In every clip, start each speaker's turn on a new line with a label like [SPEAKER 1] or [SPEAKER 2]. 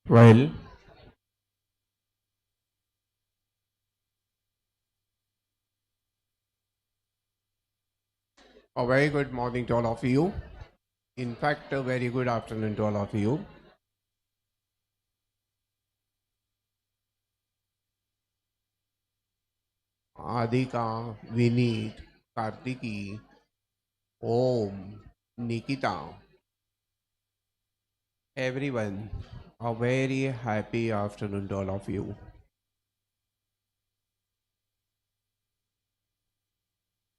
[SPEAKER 1] Well, a very good morning to all of you. In fact, a very good afternoon to all of you. Adhika, Vineet, Kartiki, Om, Nikita, everyone, a very happy afternoon to all of you.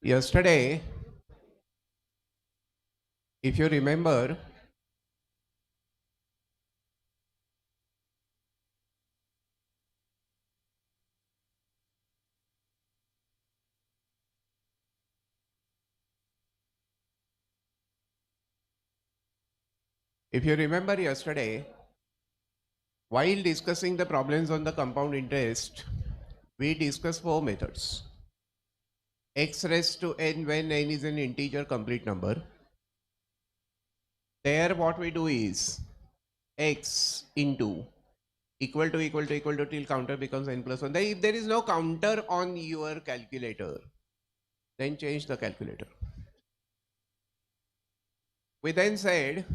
[SPEAKER 1] Yesterday, if you remember, yesterday, while discussing the problems on the compound interest, we discussed four methods. X raised to n when n is an integer complete number. There what we do is x into equal to till counter becomes n plus 1. If there is no counter on your calculator, then change the calculator. We then said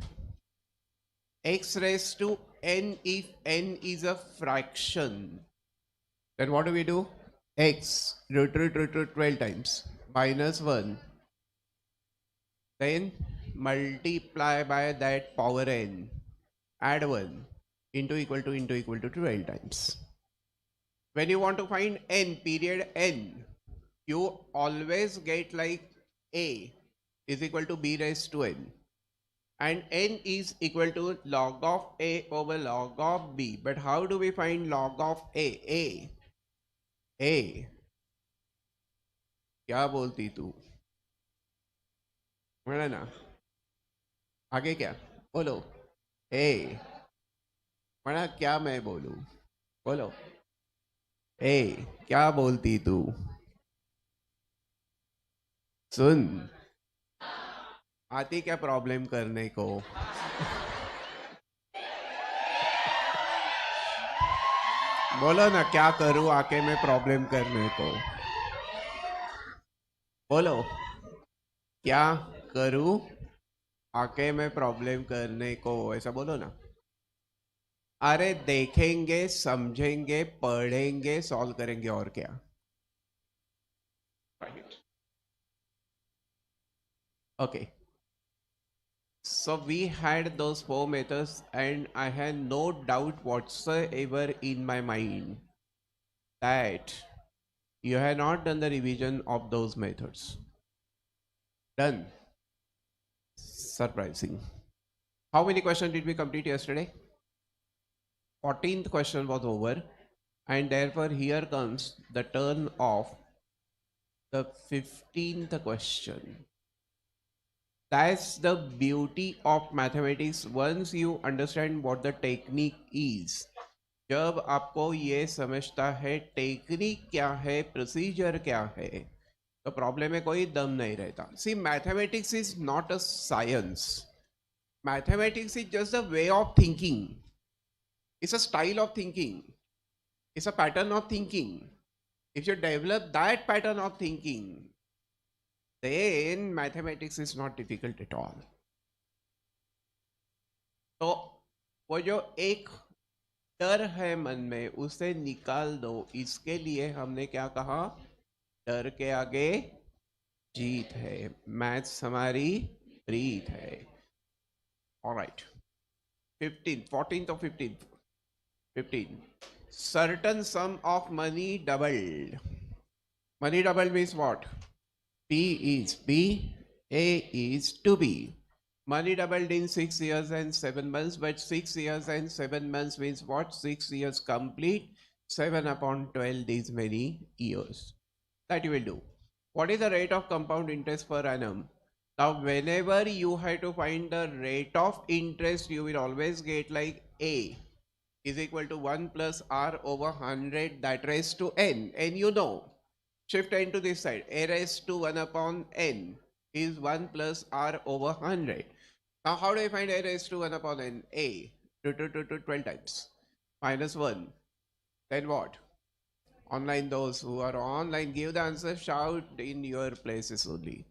[SPEAKER 1] x raised to n if n is a fraction. Then what do? X root 12 times minus 1. Then multiply by that power n. Add 1 into equal to 12 times. When you want to find n period n, you always get like a is equal to b raised to n, and n is equal to log of a over log of b. But how do we find log of a? क्या बोलती तू? बोला ना, आगे क्या बोलो? ए बड़ा क्या मैं बोलूं? बोलो ए क्या बोलती तू? सुन, आती क्या प्रॉब्लम करने को? बोलो ना, क्या करूं आके मैं प्रॉब्लम करने को? बोलो क्या करूं आके मैं प्रॉब्लम करने को? ऐसा बोलो ना. अरे देखेंगे, समझेंगे, पढ़ेंगे, सॉल्व करेंगे, और क्या? Okay. So we had those four methods, and I had no doubt whatsoever in my mind that you had not done the revision of those methods. Done. Surprising. How many questions did we complete yesterday? 14th question was over, and therefore here comes the turn of the 15th question. That's the beauty of mathematics. Once you understand what the technique is, जब आपको ये समझता है technique क्या है, procedure क्या है, तो प्रॉब्लम में कोई दम नहीं रहता. See, mathematics is not a science. Mathematics is just a way of thinking. It's a style of thinking. It's a pattern of thinking. If you develop that pattern of thinking, then mathematics is not difficult at all. तो वो जो एक डर है मन में, उसे निकाल दो. इसके लिए हमने क्या कहा? डर के आगे जीत है. मैथ्स हमारी प्रीत है. Alright. 15, 14 or 15. Certain sum of money doubled. Money doubled means what? P is B, A is to B. Money doubled in 6 years and 7 months, but 6 years and 7 months means what? 6 years complete. 7 upon 12 is many years. That you will do. What is the rate of compound interest per annum? Now, whenever you have to find the rate of interest, you will always get like A is equal to 1 plus R over 100, that raised to N. And you know, shift n to this side. A raised to 1 upon n is 1 plus R over 100. Now, how do I find A raised to 1 upon n? A to 12 times. minus 1. Then what? Online, those who are online, give the answer, shout in your places only.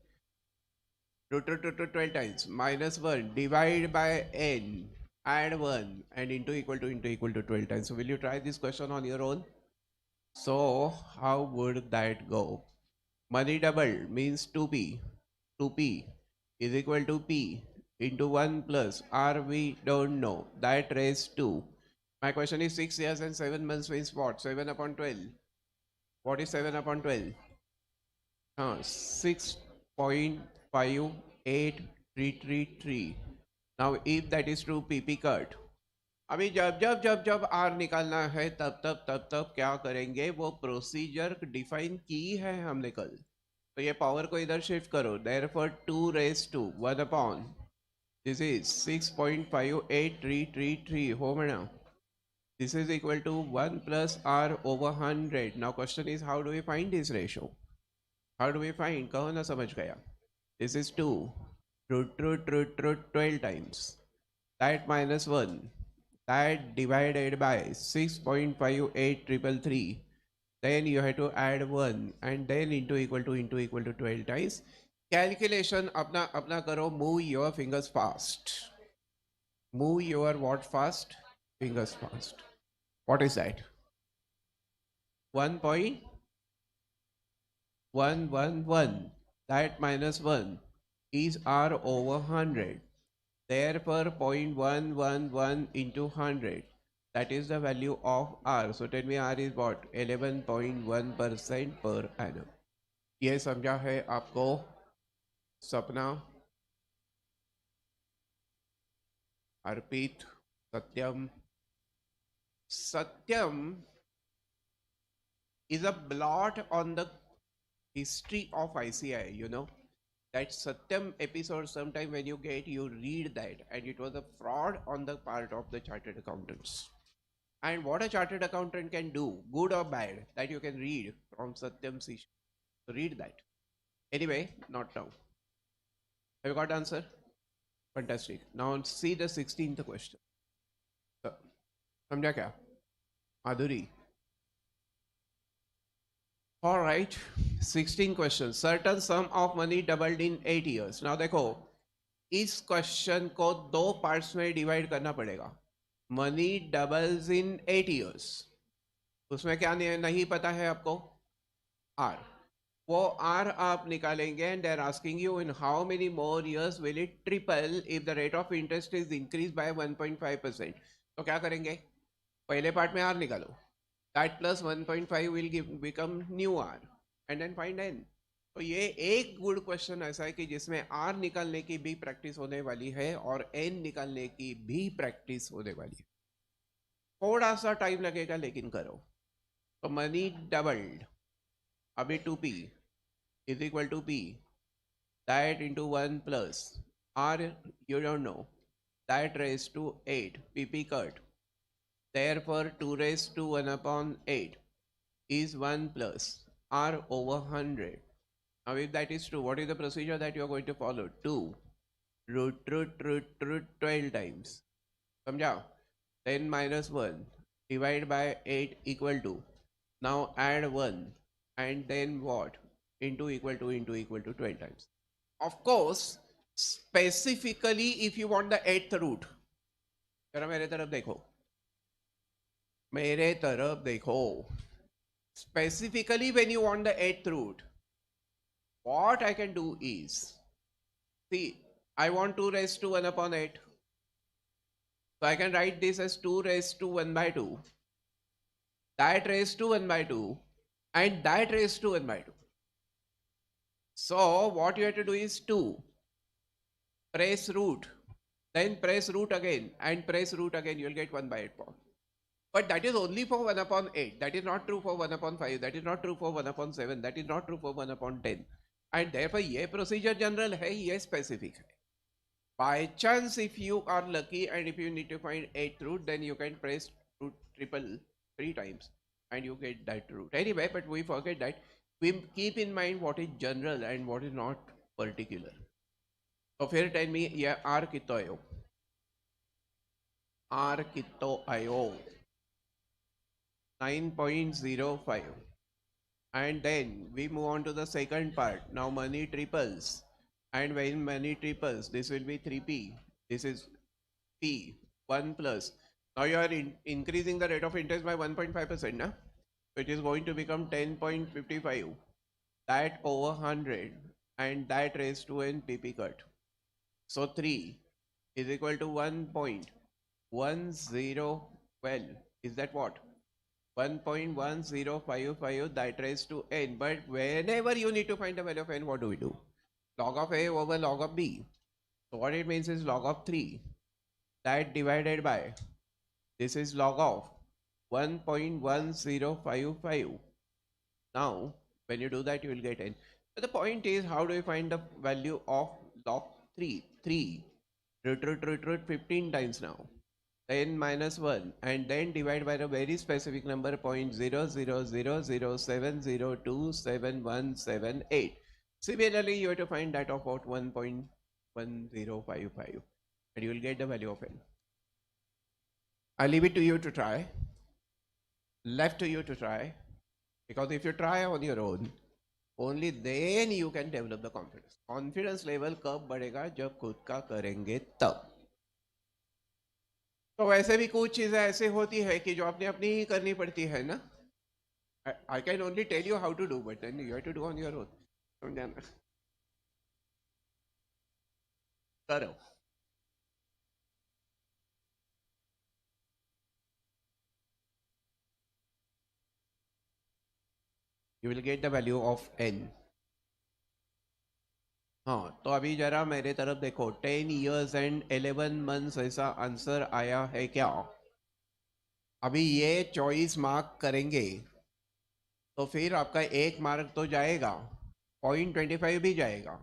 [SPEAKER 1] Root 12 times. Minus 1. Divide by n. Add 1. And into equal to 12 times. So will you try this question on your own? So how would that go? Money double means 2p. 2p is equal to p into 1 plus r we don't know. That raised 2. My question is 6 years and 7 months means what? 7 upon 12. What is 7 upon 12? 6.58333. Now if that is true, pp cut. अभी जब जब जब जब are निकालना है तब क्या करेंगे, वो प्रोसीजर डिफाइन की है हमने कल. तो ये पावर को इधर शिफ्ट करो. Therefore 2 raise to 1 upon this is 6.58333 हो ना. This is equal to 1 plus r over 100. Now question is, how do we find this ratio? How do we find? कहो ना समझ गया. This is 2 root 12 times. That minus 1. That divided by 6.58333. Then you have to add 1 and then into equal to 12 times. Calculation अपना करो. Move your fingers fast. Move your what fast? Fingers fast. What is that? 1.111. That minus 1 is r over 100. Therefore 0.111 into 100. That is the value of r. So tell me r is what? 11.1% per annum. ये समझा है आपको सपना, अर्पित, सत्यम? Satyam is a blot on the history of ICI, you know. That Satyam episode, sometime when you read that, and it was a fraud on the part of the chartered accountants. And what a chartered accountant can do, good or bad, that you can read from Satyam's issue. So read that. Anyway, not now. Have you got the answer? Fantastic. Now see the 16th question. समझा क्या माधुरी? All right, 16 questions. Certain sum of money doubled in 8 years. Now देखो, इस question को 2 parts में divide करना पड़ेगा. Money doubles इन 8 years. उसमें क्या नहीं पता है आपको? R. वो R आप निकालेंगे and they're asking you in how many more years will it triple if the rate of interest is increased by 1.5%. तो क्या करेंगे? पहले पार्ट में r निकालो. That plus 1.5 will become new r and then find n. तो ये एक good question ऐसा है कि जिसमें r निकालने की भी प्रैक्टिस होने वाली है और n निकालने की भी प्रैक्टिस होने वाली है. थोड़ा सा टाइम लगेगा लेकिन करो. तो मनी डबल्ड, अभी 2p is equal to p, that into 1 plus r you don't know, that raised to 8, pp cut. Therefore 2 raised to 1 upon 8 is 1 plus r over 100. Now if that is true, what is the procedure that you are going to follow? 2 root 12 times. समझा? Then minus 1 divide by 8 equal to. Now add 1 and then what? Into equal to 12 times. Of course, specifically if you want the 8th root, जरा मेरे तरफ देखो. मेरे तरफ देखो. Specifically when you want the 8th root, what I can do is, see, I want 2 raised to 1 upon 8. So I can write this as 2 raised to 1 by 2. That raised to 1 by 2 and that raised to 1 by 2. So what you have to do is 2. Press root. Then press root again and press root again. You will get 1 by 8 pound. But that is only for 1 upon 8. That is not true for 1 upon 5. That is not true for 1 upon 7. That is not true for 1 upon 10. And therefore, ये procedure general है, ये specific है. By chance, if you are lucky and if you need to find 8th root, then you can press root triple 3 times and you get that root. Anyway, but we forget that. We keep in mind what is general and what is not particular. So फिर tell me, ये R कितना आयो? R कितना आयो? 9.05. And then we move on to the second part. Now money triples. And when money triples, this will be 3p. This is p, 1 plus. Now you are increasing the rate of interest by 1.5%, na? So it is going to become 10.55. That over 100 and that raised to n pp cut. So 3 is equal to 1.10. Well, is that what? 1.1055 that raised to n. But whenever you need to find the value of n, what do we do? Log of a over log of b. So what it means is log of 3 that divided by this is log of 1.1055. Now when you do that you will get n. But the point is, how do you find the value of log 3? 3 root 15 times now. n minus 1 and then divide by a very specific number 0.000070271778. Similarly, you have to find that of about 1.1055 and you will get the value of n. I leave it to you to try, left to you to try, because if you try on your own, only then you can develop the confidence. Confidence level कब बढ़ेगा? जब खुद का करेंगे तब. तो वैसे भी कुछ चीजें ऐसे होती है कि जो आपने अपनी ही करनी पड़ती है ना. I can only tell you how to do, but then you have to do on your own. समझाना. करो. You will get the value of n. हाँ, तो अभी जरा मेरे तरफ देखो. 10 years and 11 months ऐसा आंसर आया है क्या? अभी ये चॉइस मार्क करेंगे तो फिर आपका 1 मार्क तो जाएगा, 0.25 भी जाएगा,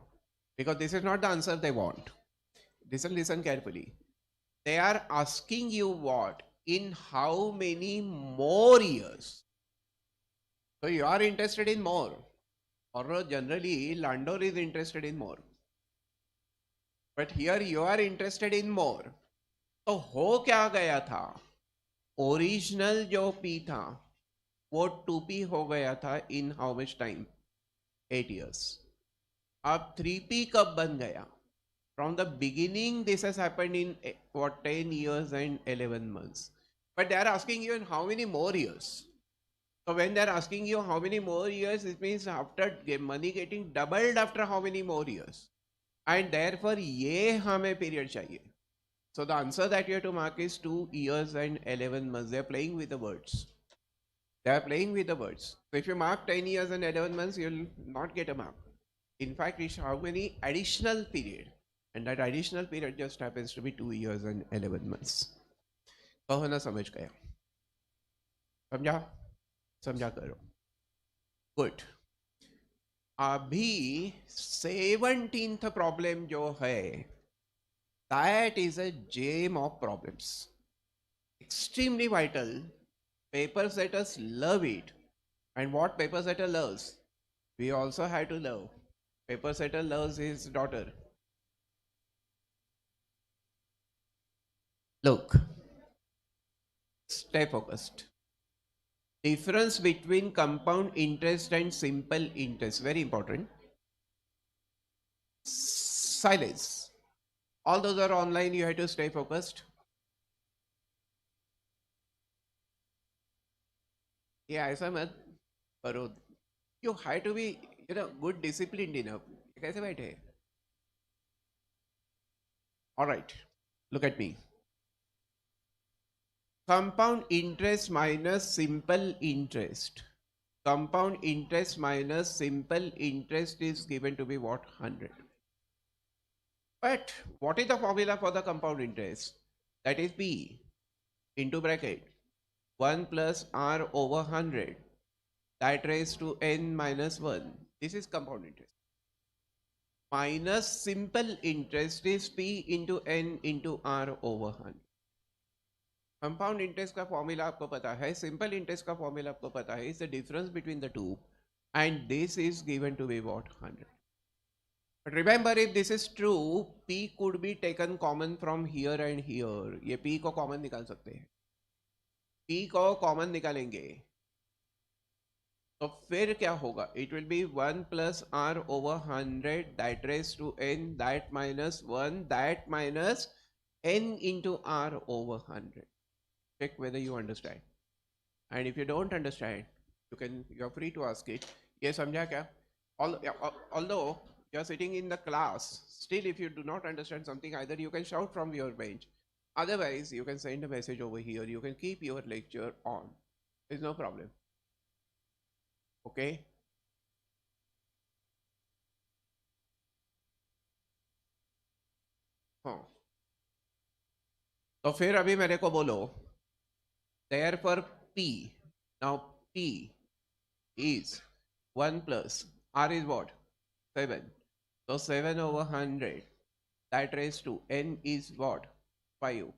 [SPEAKER 1] because this is not the answer they want. Listen carefully. They are asking you what? In how many more years? So you are interested in more, or generally Landor is interested in more, but here you are interested in more. तो हो क्या गया था? Original जो P था वो 2P हो गया था in how much time? 8 years. अब 3P कब बन गया? From the beginning this has happened in what 10 years and 11 months. But they are asking you in how many more years? So when they are asking you how many more years, it means after money getting doubled after how many more years? And therefore ये हमें period चाहिए. So the answer that you have to mark is 2 years and 11 months. They are playing with the words. They are playing with the words. So if you mark 10 years and 11 months, you will not get a mark. In fact, it's how many additional period. And that additional period just happens to be 2 years and 11 months. कहो ना समझ गया? समझा? समझा करो. Good. अभी 17th problem जो है, that is a gem of problems. Extremely vital. Paper setters love it. And what paper setter loves, we also have to love. Paper setter loves his daughter. Look, stay focused. Difference between compound interest and simple interest, very important. Silence. All those are online, you have to stay focused. Yeah, ऐसा मत करो. You have to be, good disciplined enough. कैसे बैठे? All right, look at me. Compound interest minus simple interest. Compound interest minus simple interest is given to be what? 100. But what is the formula for the compound interest? That is P into bracket 1 plus R over 100 that raised to n minus 1. This is compound interest. Minus simple interest is P into n into R over 100. Compound interest का formula आपको पता है, simple interest का formula आपको पता है. Is the difference between the two and this is given to be what 100. But remember, if this is true, p could be taken common from here and here. ये p को common निकाल सकते हैं. p को common निकालेंगे तो फिर क्या होगा, it will be 1 plus r over 100 that raise to n that minus 1 that minus n into r over 100. Check whether you understand. And if you don't understand, you're free to ask it. ये समझा क्या? Although you're sitting in the class, still if you do not understand something, either you can shout from your bench, otherwise you can send a message over here, you can keep your lecture on. There's no problem. Okay? हाँ, तो फिर अभी मेरे को बोलो, therefore p, now p is 1 plus r is what, 7, so 7 over 100 that raised to n is what, 5,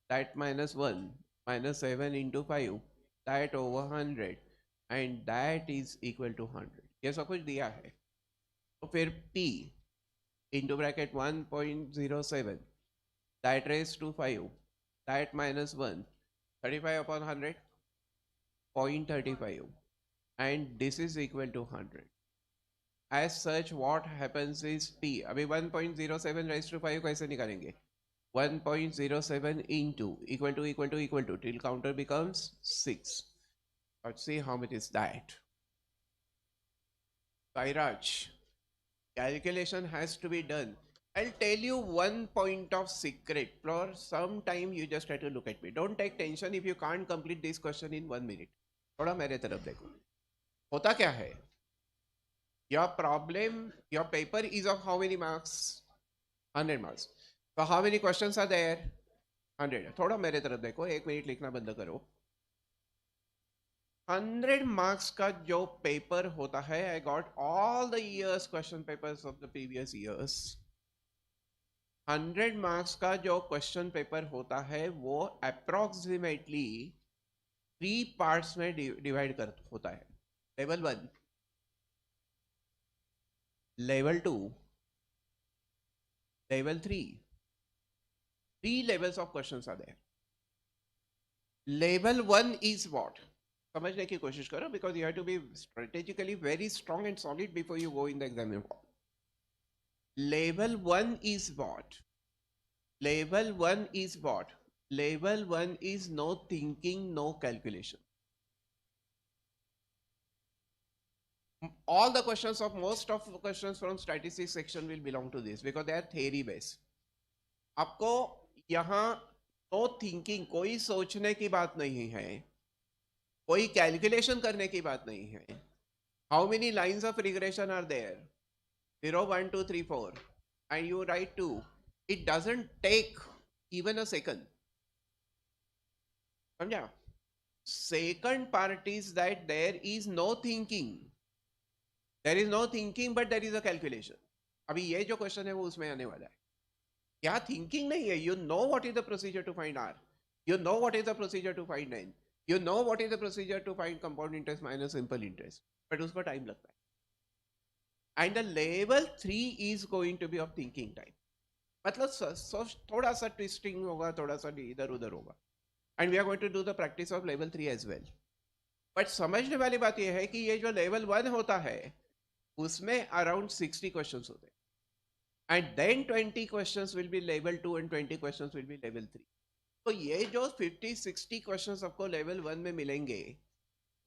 [SPEAKER 1] that minus 1 minus 7 into 5 that over 100 and that is equal to 100. ये सब कुछ दिया है, तो फिर p into bracket 1.07 that raised to 5 that minus 1 35 upon 100 0.35 and this is equal to 100. As such what happens is p, अभी 1.07 raised to 5 कैसे निकालेंगे, 1.07 into equal to till counter becomes 6. Let's see how much is that. Sairaj, calculation has to be done. I'll tell you one point of secret. For some time you just have to look at me. Don't take tension if you can't complete this question in 1 minute. थोड़ा मेरे तरफ देखो. होता क्या है? Your problem, your paper is of how many marks? 100 marks. So how many questions are there? 100. थोड़ा मेरे तरफ देखो, 1 मिनट लिखना बंद करो. 100 marks का जो पेपर होता है, I got all the years question papers of the previous years. 100 marks का जो क्वेश्चन पेपर होता है वो अप्रोक्सीमेटली 3 पार्ट्स में डिवाइड कर होता है. Level 1, level 2, level 3. 3 levels of questions are there. Level 1 is what? समझने की कोशिश करो, because you have to be strategically very strong and solid before you go in the exam. Level 1 is what? Level 1 is what? Level 1 is no thinking, no calculation. All the questions of most of the questions from statistics section will belong to this because they are theory based. आपको यहाँ no thinking, कोई सोचने की बात नहीं है, कोई calculation करने की बात नहीं है. How many lines of regression are there? 0, 1, 2, 3, 4 and you write 2. It doesn't take even a second. समझा? Second part is that there is no thinking. There is no thinking but there is a calculation. अभी ये जो question है वो उसमें आने वाला है. यहाँ थिंकिंग नहीं है. You know what is the procedure to find R. You know what is the procedure to find N. You know what is the procedure to find compound interest minus simple interest. But उसको time लगता है. And the level 3 is going to be of thinking time. मतलब थोड़ा सा twisting होगा, थोड़ा सा इधर उधर होगा. And we are going to do the practice of level 3 as well. But समझने वाली बात यह है कि ये जो level 1 होता है उसमें around 60 questions होते हैं. And then 20 questions will be level 2 and 20 questions will be level 3. तो ये जो 50-60 questions आपको level 1 में मिलेंगे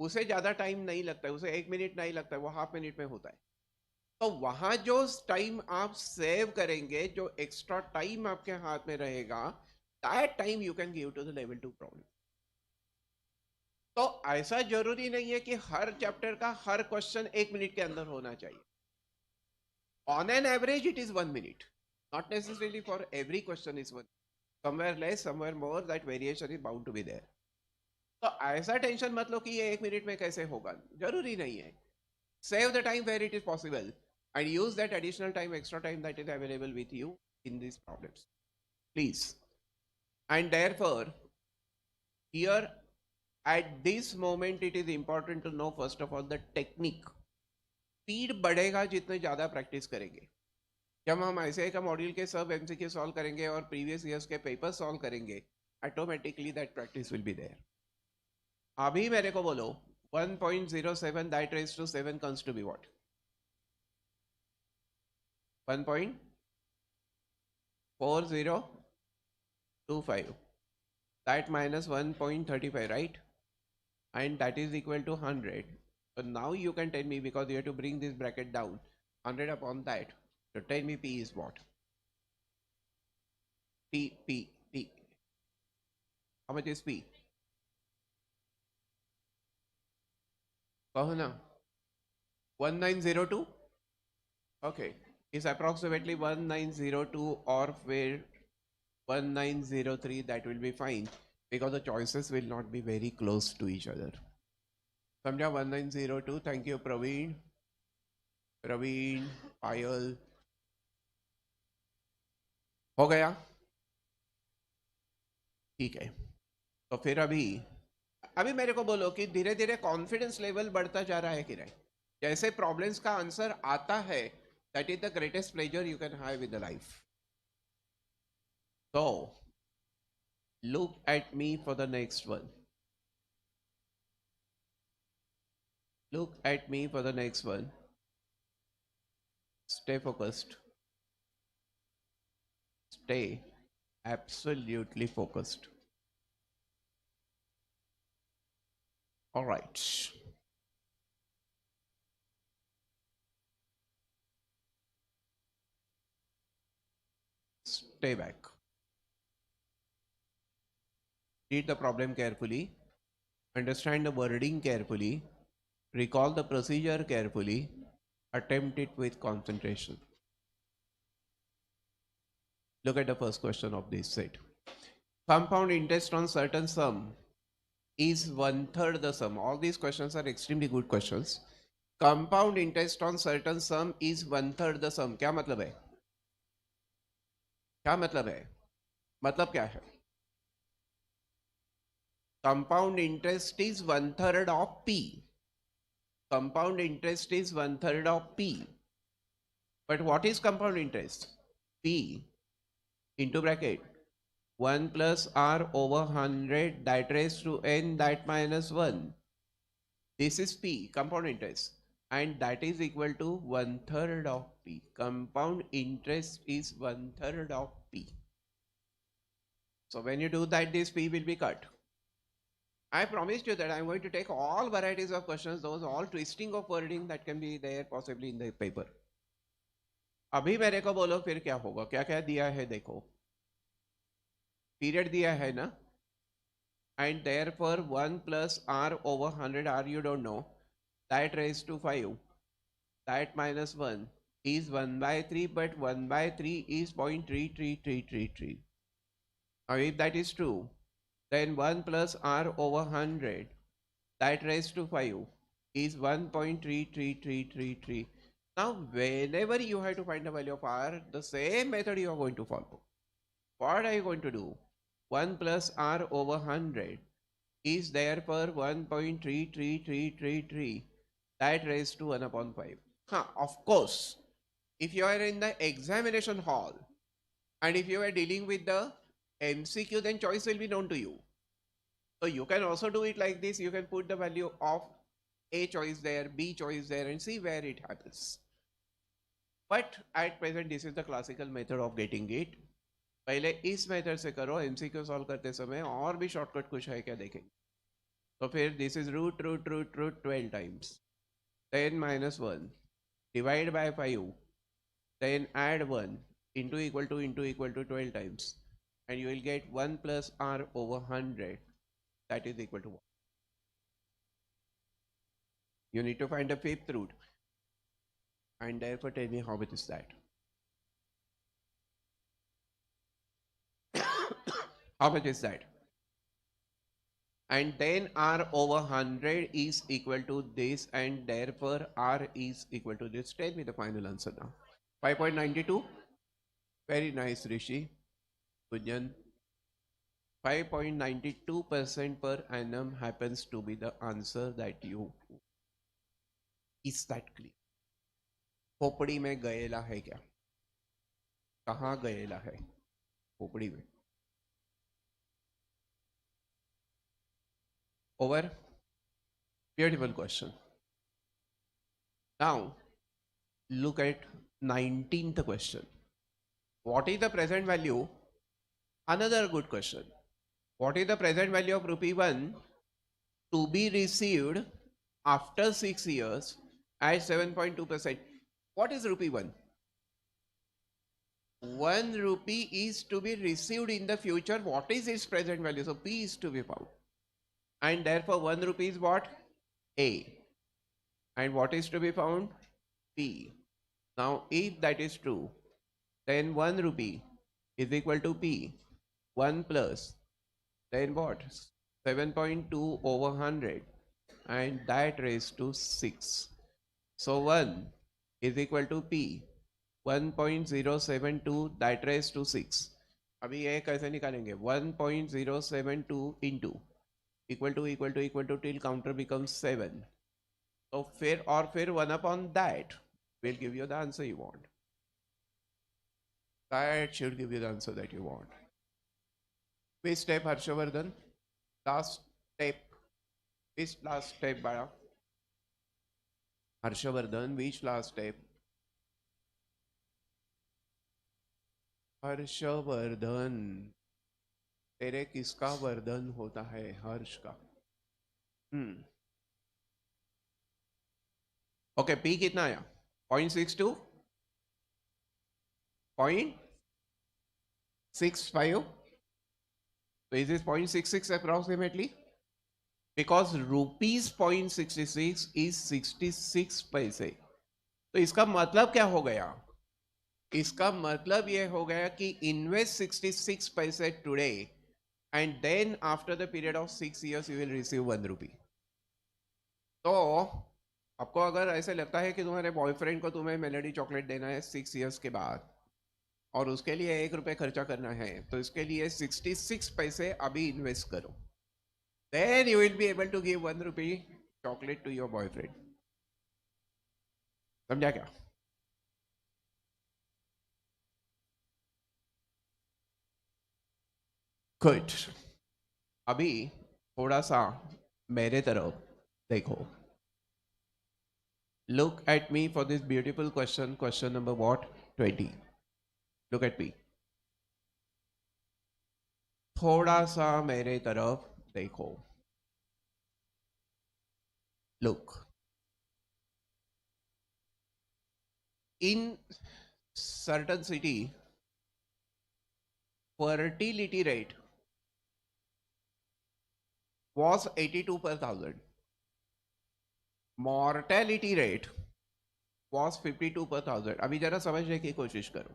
[SPEAKER 1] उसे ज़्यादा टाइम नहीं लगता है, उसे 1 मिनट नहीं लगता है, वो हाफ मिनट में होता है. तो वहाँ जो टाइम आप सेव करेंगे, जो एक्स्ट्रा टाइम आपके हाथ में रहेगा, that time you can give to the level 2 problem. तो ऐसा जरूरी नहीं है कि हर चैप्टर का हर क्वेश्चन 1 मिनट के अंदर होना चाहिए. On an average, it is 1 minute. Not necessarily for every question is 1. Somewhere less, somewhere more, that variation is bound to be there. तो ऐसा टेंशन मत लो कि ये 1 मिनट में कैसे होगा, जरूरी नहीं है. Save the time where it is possible and use that additional time, extra time that is available with you in these problems. Please. And therefore, here at this moment, it is important to know first of all the technique. Speed बढ़ेगा जितने ज़्यादा practice करेंगे. जब हम ऐसे का module के सब एमसीक्यू सॉल्व करेंगे और प्रीवियस ईयर्स के पेपर सॉल्व करेंगे, automatically that practice will be there. अभी मेरे को बोलो 1.07 that raised to 7 comes to be what? 1.4025. That minus 1.35, right? And that is equal to 100. So now you can tell me, because you have to bring this bracket down, 100 upon that. So tell me P is what? P. How much is P? कहो ना. 1902. Okay, is approximately 1902 or where 1903, that will be fine because the choices will not be very close to each other. समझा 1902. Thank you Praveen, Payal. हो गया. ठीक है. तो फिर अभी मेरे को बोलो कि धीरे धीरे कॉन्फिडेंस लेवल बढ़ता जा रहा है कि नहीं. जैसे प्रॉब्लम्स का आंसर आता है, that is the greatest pleasure you can have with the life. So look at me for the next one. Look at me for the next one. Stay focused. Stay absolutely focused. All right. Stay back. Read the problem carefully. Understand the wording carefully. Recall the procedure carefully. Attempt it with concentration. Look at the first question of this set. Compound interest on certain sum is 1/3 the sum. All these questions are extremely good questions. Compound interest on certain sum is 1/3 the sum. क्या मतलब है? क्या मतलब है? मतलब क्या है? Compound interest is 1/3 of P. Compound interest is 1/3 of P. But what is compound interest? P into bracket 1 plus R over 100 that raised to n that minus 1. This is P, compound interest, and that is equal to 1/3 of P. Compound interest is 1/3 of P. So when you do that, this P will be cut. I promised you that I'm going to take all varieties of questions, those all twisting of wording that can be there possibly in the paper. अभी मेरे को बोलो फिर क्या होगा. क्या क्या दिया है देखो. Period दिया है ना. And therefore 1 plus R over 100, R you don't know, that raised to 5, that minus 1 is 1/3, but 1/3 is 0.33333. Now if that is true, then 1 plus R over 100 that raised to 5 is 1.33333. Now whenever you have to find the value of R, the same method you are going to follow. What are you going to do? 1 plus R over 100 is therefore 1.33333, that raised to 1 upon 5. Of course, if you are in the examination hall and if you are dealing with the MCQ, then choice will be known to you. So you can also do it like this. You can put the value of A choice there, B choice there, and see where it happens. But at present, this is the classical method of getting it. पहले इस method से करो. MCQ solve करते समय और भी shortcut कुछ है क्या देखेंगे. तो फिर this is root 12 times, then minus 1, divide by 5, then add 1, into equal to 12 times, and you will get 1 plus R over 100, that is equal to 1. You need to find the fifth root, and therefore tell me how it is that. How much is that? And then R over 100 is equal to this, and therefore R is equal to this. Tell me the final answer now. 5.92. Very nice, Rishi. Kunjan. 5.92% per annum happens to be the answer that you. Is that clear? खोपड़ी में गएला है क्या? कहाँ गएला है? खोपड़ी में. Over. Beautiful question. Now, look at 19th question. What is the present value? Another good question. What is the present value of rupee 1 to be received after 6 years at 7.2%? What is rupee 1? 1 rupee is to be received in the future. What is its present value? So P is to be found. And therefore 1 rupee is what? A. And what is to be found? P. Now if that is true, then 1 rupee is equal to P. 1 plus, then what? 7.2 over 100, and that raised to 6. So 1 is equal to P. 1.072 that raised to 6. अभी ये कैसे निकालेंगे? 1.072 into equal to till counter becomes 7. So फिर 1 upon that will give you the answer you want. That should give you the answer that you want. Which step, Harshavardhan? Last step. Which last step, Baya? Harshavardhan, which last step? Harshvardhan, तेरे किसका वर्धन होता है? हर्ष का. Okay, P कितना आया? 0.62, 0.65. So is this 0.66 approximately? Because rupees 0.66 is 66 पैसे. तो इसका मतलब क्या हो गया? इसका मतलब ये हो गया कि इन्वेस्ट 66 पैसे today and then after the period of 6 years you will receive 1 rupee. तो आपको अगर ऐसे लगता है कि तुम्हारे बॉयफ्रेंड को तुम्हें मेलोडी चॉकलेट देना है 6 years के बाद और उसके लिए 1 रुपये खर्चा करना है, तो इसके लिए 66 पैसे अभी इन्वेस्ट करो, then you will be able to give 1 rupee chocolate to your boyfriend. समझा क्या? गुड. अभी थोड़ा सा मेरे तरफ देखो. Look at me for this beautiful question. Question number what? 20. Look at me. थोड़ा सा मेरे तरफ देखो. Look. In certain city, fertility rate was 82 per thousand. Mortality rate was 52 per thousand. अभी जरा समझने की कोशिश करो.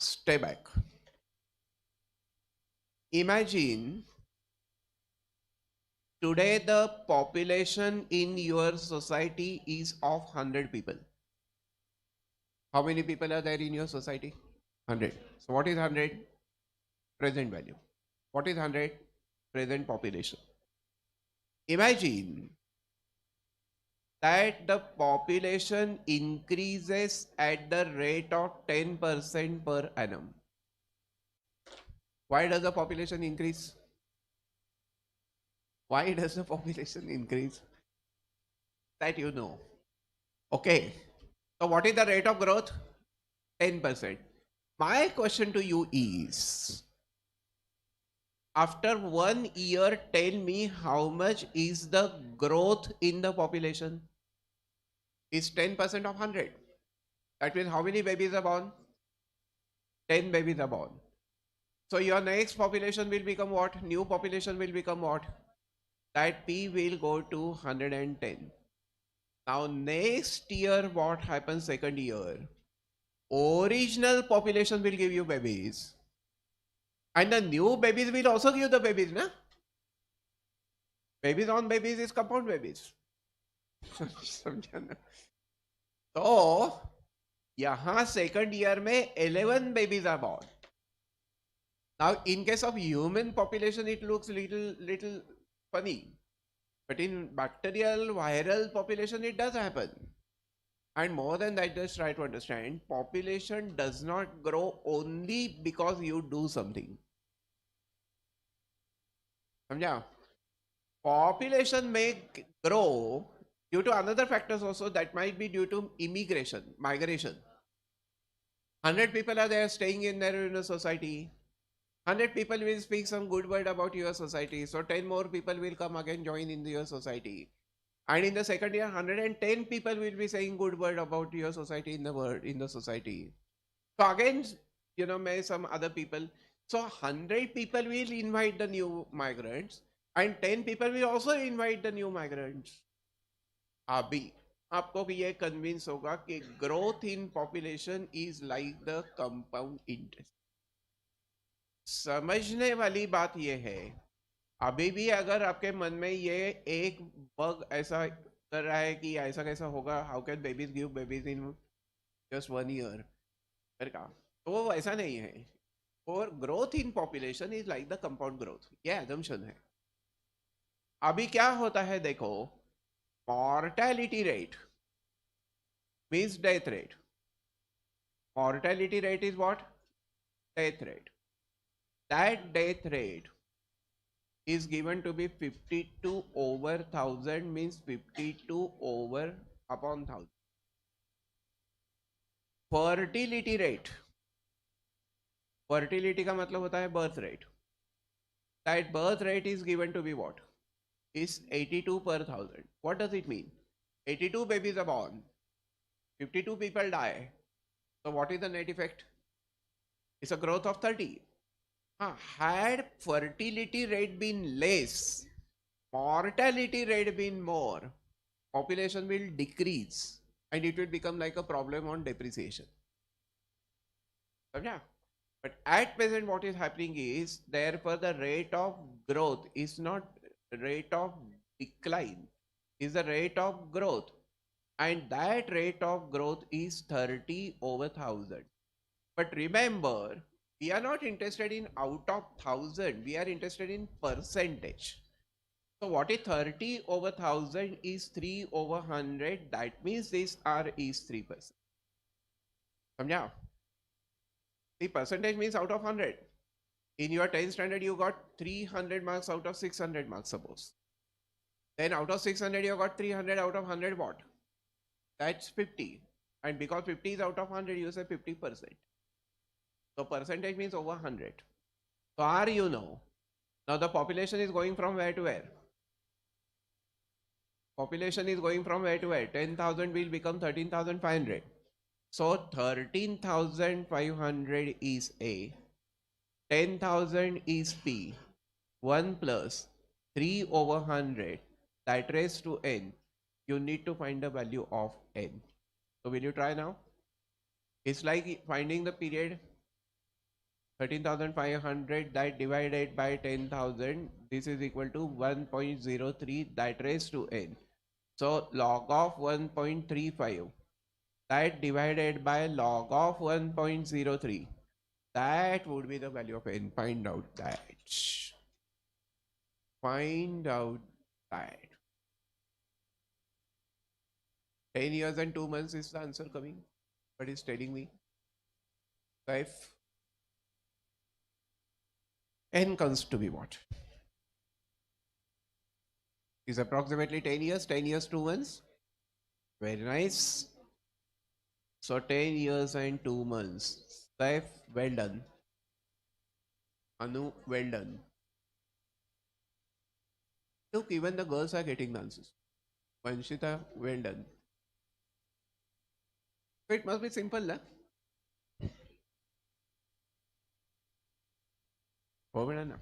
[SPEAKER 1] Stay back. Imagine today the population in your society is of 100 people. How many people are there in your society? 100. So what is 100? Present value. What is 100? Present population. Imagine that the population increases at the rate of 10% per annum. Why does the population increase? Why does the population increase? That you know. Okay. So what is the rate of growth? 10%. My question to you is, after 1 year, tell me how much is the growth in the population? Is 10% of 100. That means how many babies are born? 10 babies are born. So your next population will become what? New population will become what? That P will go to 110. Now next year what happens second year? Original population will give you babies. And the new babies will also give the babies, na? Babies on babies is compound babies. तो यहाँ second year में 11 babies are born. Now in case of human population it looks little funny, but in bacterial viral population it does happen. And more than that, just try to understand, population does not grow only because you do something. समझा? population may grow due to another factors also, that might be due to immigration, migration. 100 people are there staying in there in a society. 100 people will speak some good word about your society. So 10 more people will come again join in your society. And in the second year, 110 people will be saying good word about your society in the world, in the society. So again, may some other people. So 100 people will invite the new migrants and 10 people will also invite the new migrants. अभी आपको भी ये convince होगा कि growth in population is like the compound interest. समझने वाली बात ये है, अभी भी अगर आपके मन में ये एक बग ऐसा कर रहा है कि ऐसा कैसा होगा, how can babies give babies in just 1 year, फिर का तो वो ऐसा नहीं है. और growth in population is like the compound growth, ये एजम्पशन है. अभी क्या होता है देखो, mortality rate means death rate. Mortality rate is what? Death rate. That death rate is given to be 52 over 1000, means 52 over upon 1000. Fertility rate, fertility का मतलब होता है birth rate. That birth rate is given to be what? Is 82 per 1000. What does it mean? 82 babies are born, 52 people die. So what is the net effect? It's a growth of 30. Had fertility rate been less, mortality rate been more, population will decrease and it will become like a problem on depreciation. So yeah, but at present what is happening is, therefore the rate of growth is not rate of decline, is the rate of growth, and that rate of growth is 30 over 1000. But remember, we are not interested in out of 1000, we are interested in percentage. So what is 30 over 1000 is 3 over 100. That means this R is 3%. Samjha? The percentage means out of 100. In your 10th standard, you got 300 marks out of 600 marks, suppose. Then out of 600, you got 300 out of 100 what? That's 50. And because 50 is out of 100, you say 50%. So percentage means over 100. So R you know. Now the population is going from where to where? Population is going from where to where? 10,000 will become 13,500. So 13,500 is A. 10,000 is P. 1 plus 3 over 100, that raised to N. You need to find the value of N. So will you try now? It's like finding the period 13,500 that divided by 10,000, this is equal to 1.03 that raised to N. So log of 1.35 that divided by log of 1.03, that would be the value of N. Find out that. Find out that. 10 years and 2 months is the answer coming. What is telling me? So if N comes to be what? Is approximately 10 years, 10 years, 2 months. Very nice. So 10 years and 2 months. Saif, well done. Anu, well done. Look, even the girls are getting the answers. Vanshita, well done. So it must be simple, na? हो बेटा ना.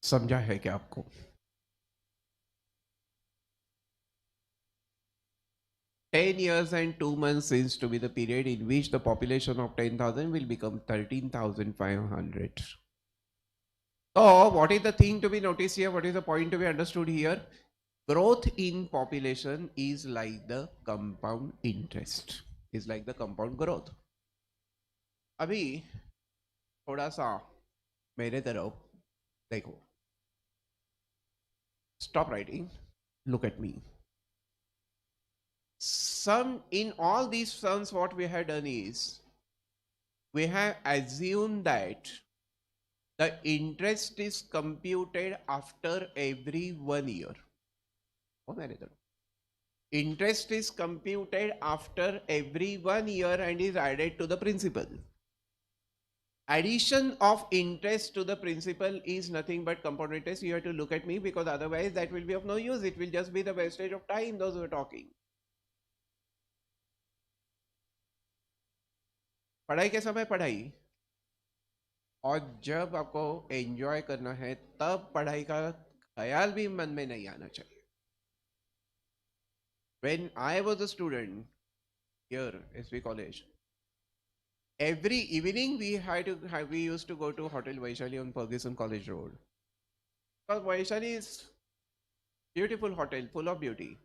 [SPEAKER 1] समझा है क्या आपको? "10 years and 2 months seems to be the period in which the population of 10,000 will become 13,500. So what is the thing to be noticed here? What is the point to be understood here? Growth in population is like the compound interest. Is like the compound growth. अभी थोड़ा सा मेरे तरफ देखो. Stop writing. Look at me. In all these sums, what we have done is, we have assumed that the interest is computed after every 1 year. Oh, interest is computed after every 1 year and is added to the principal. Addition of interest to the principal is nothing but compound interest. You have to look at me because otherwise that will be of no use. It will just be the wastage of time, those who are talking. पढ़ाई के समय पढ़ाई, और जब आपको enjoy करना है तब पढ़ाई का ख्याल भी मन में नहीं आना चाहिए. When I was a student here SV College, every evening we used to go to Hotel Vaishali on Ferguson College Road. Because Vaishali is beautiful hotel, full of beauty.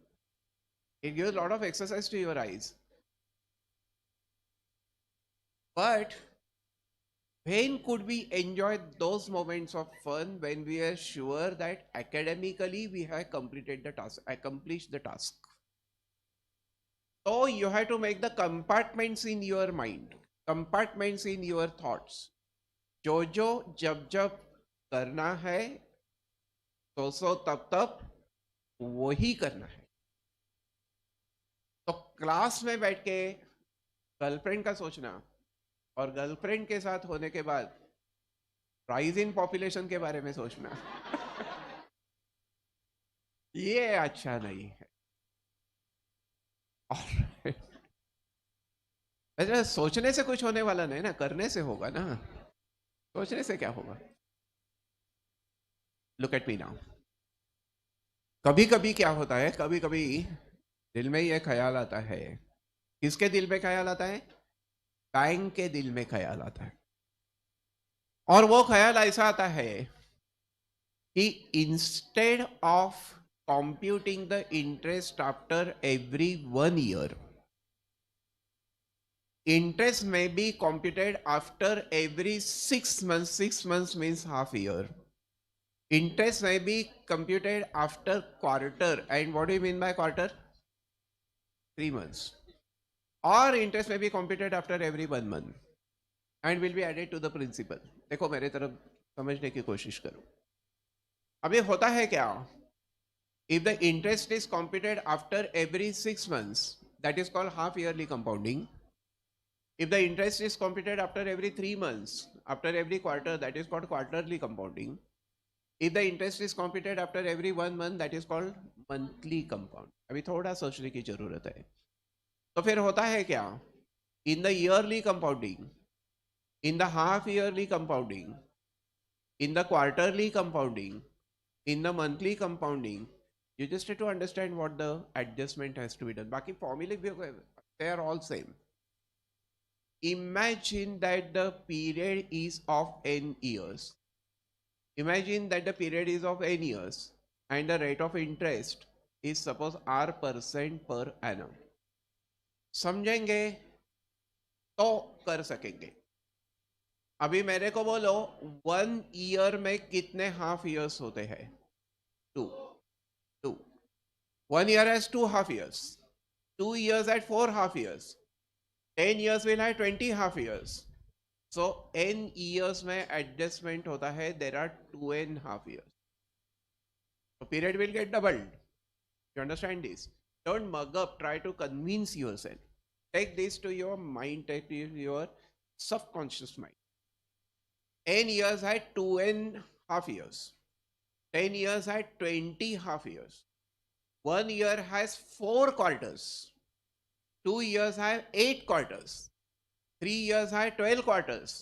[SPEAKER 1] It gives a lot of exercise to your eyes. But when could we enjoy those moments of fun when we are sure that academically we have completed the task, accomplished the task? So you have to make the compartments in your mind, compartments in your thoughts. जो जब जब करना है सो तब तब वही करना है. तो क्लास में बैठ के गर्लफ्रेंड का सोचना और गर्लफ्रेंड के साथ होने के बाद राइज इन पॉपुलेशन के बारे में सोचना ये अच्छा नहीं है. और सोचने से कुछ होने वाला नहीं ना, करने से होगा ना. सोचने से क्या होगा? Look at me now. कभी कभी क्या होता है, कभी कभी दिल में ये ख्याल आता है. किसके दिल में ख्याल आता है? बैंक के दिल में ख्याल आता है. और वो ख्याल ऐसा आता है कि instead of computing the interest after every 1 year, interest may be computed after every 6 months. 6 months means half year. Interest may be computed after quarter. And what do you mean by quarter? 3 months. Or interest may be computed after every 1 month and will be added to the principal. देखो मेरे तरफ समझने की कोशिश करो. अब ये होता है क्या? If the interest is computed after every 6 months, that is called half yearly compounding. If the interest is computed after every 3 months, after every quarter, that is called quarterly compounding. If the interest is computed after every 1 month, that is called monthly compound. अभी थोड़ा सोचने की जरूरत है. तो फिर होता है क्या? In the yearly compounding, in the half yearly compounding, in the quarterly compounding, in the monthly compounding, you just have to understand what the adjustment has to be done. Baki formula, they are all same. Imagine that the period is of n years. Imagine that the period is of n years and the rate of interest is suppose R% per annum. समझेंगे तो कर सकेंगे. अभी मेरे को बोलो 1 year में कितने half years होते हैं? 2. 1 year has 2 half years. 2 years at 4 half years. 10 years will have 20 half years. So n years में adjustment होता है. There are 2.5 years. So period will get doubled. You understand this? Don't mug up. Try to convince yourself. Take this to your mind. Take to your subconscious mind. N years had 2.5 years. 10 years had 20 half years. 1 year has 4 quarters. 2 years have 8 quarters. 3 years have 12 quarters.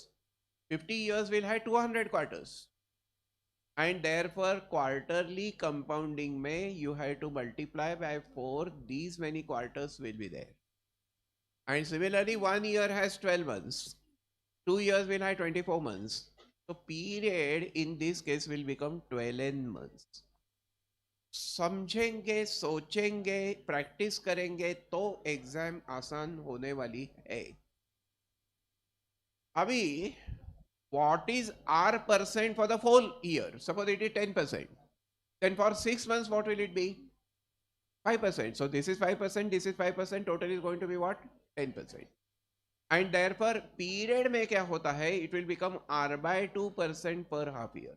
[SPEAKER 1] 50 years will have 200 quarters. And therefore quarterly compounding में you have to multiply by 4. These many quarters will be there. And similarly 1 year has 12 months. 2 years will have 24 months. So period in this case will become 12 months. समझेंगे, सोचेंगे, practice करेंगे तो exam आसान होने वाली है. अभी what is R% for the whole year? Suppose it is 10%. Then for 6 months what will it be? 5%. So this is 5%, this is 5%, total is going to be what? 10%. And therefore period में क्या होता है, it will become r/2% per half year.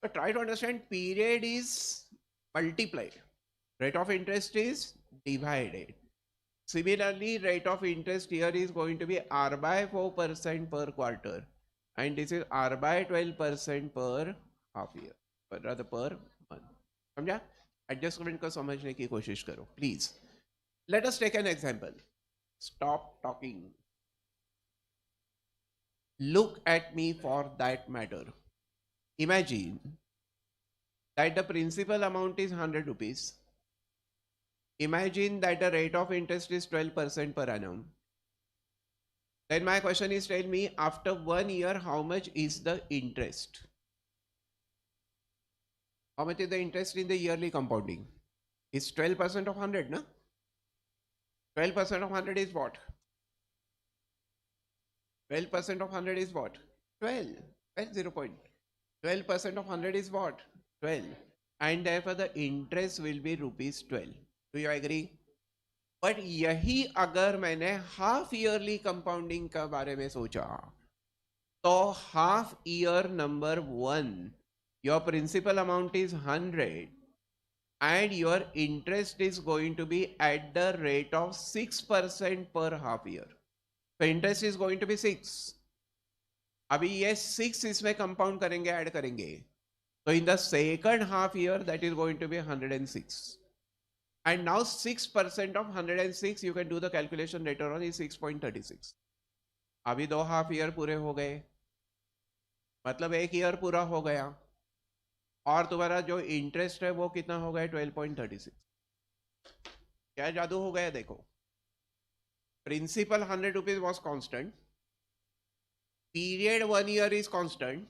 [SPEAKER 1] But try to understand, period is multiplied, rate of interest is divided. Similarly, rate of interest here is going to be r/4% per quarter, and this is r/12% per half year, rather per month. समझा? Adjustment को समझने की कोशिश करो please. Let us take an example. Stop talking. Look at me for that matter. Imagine that the principal amount is 100 rupees. Imagine that the rate of interest is 12% per annum. Then my question is, tell me, after 1 year, how much is the interest? How much is the interest in the yearly compounding? It's 12% of 100, no? 12% of 100 is what? 12% of 100 is what? 12. Well, 0. 12% of 100 is what? 12. And therefore the interest will be rupees 12. Do you agree? But यही अगर मैंने half yearly compounding का बारे में सोचा, तो half year number 1, your principal amount is 100 and your interest is going to be at the rate of 6% per half year. So interest is going to be 6. अभी ये 6 इसमें कंपाउंड करेंगे, add करेंगे, तो in the second half year that is going to be 106. And now 6% of 106, you can do the calculation later on, is 6.36. अभी 2 half year पूरे हो गए, मतलब 1 ईयर पूरा हो गया, और तुम्हारा जो इंटरेस्ट है वो कितना हो गया? 12.36. क्या जादू हो गया? देखो, principal 100 rupees was constant, period 1 year is constant,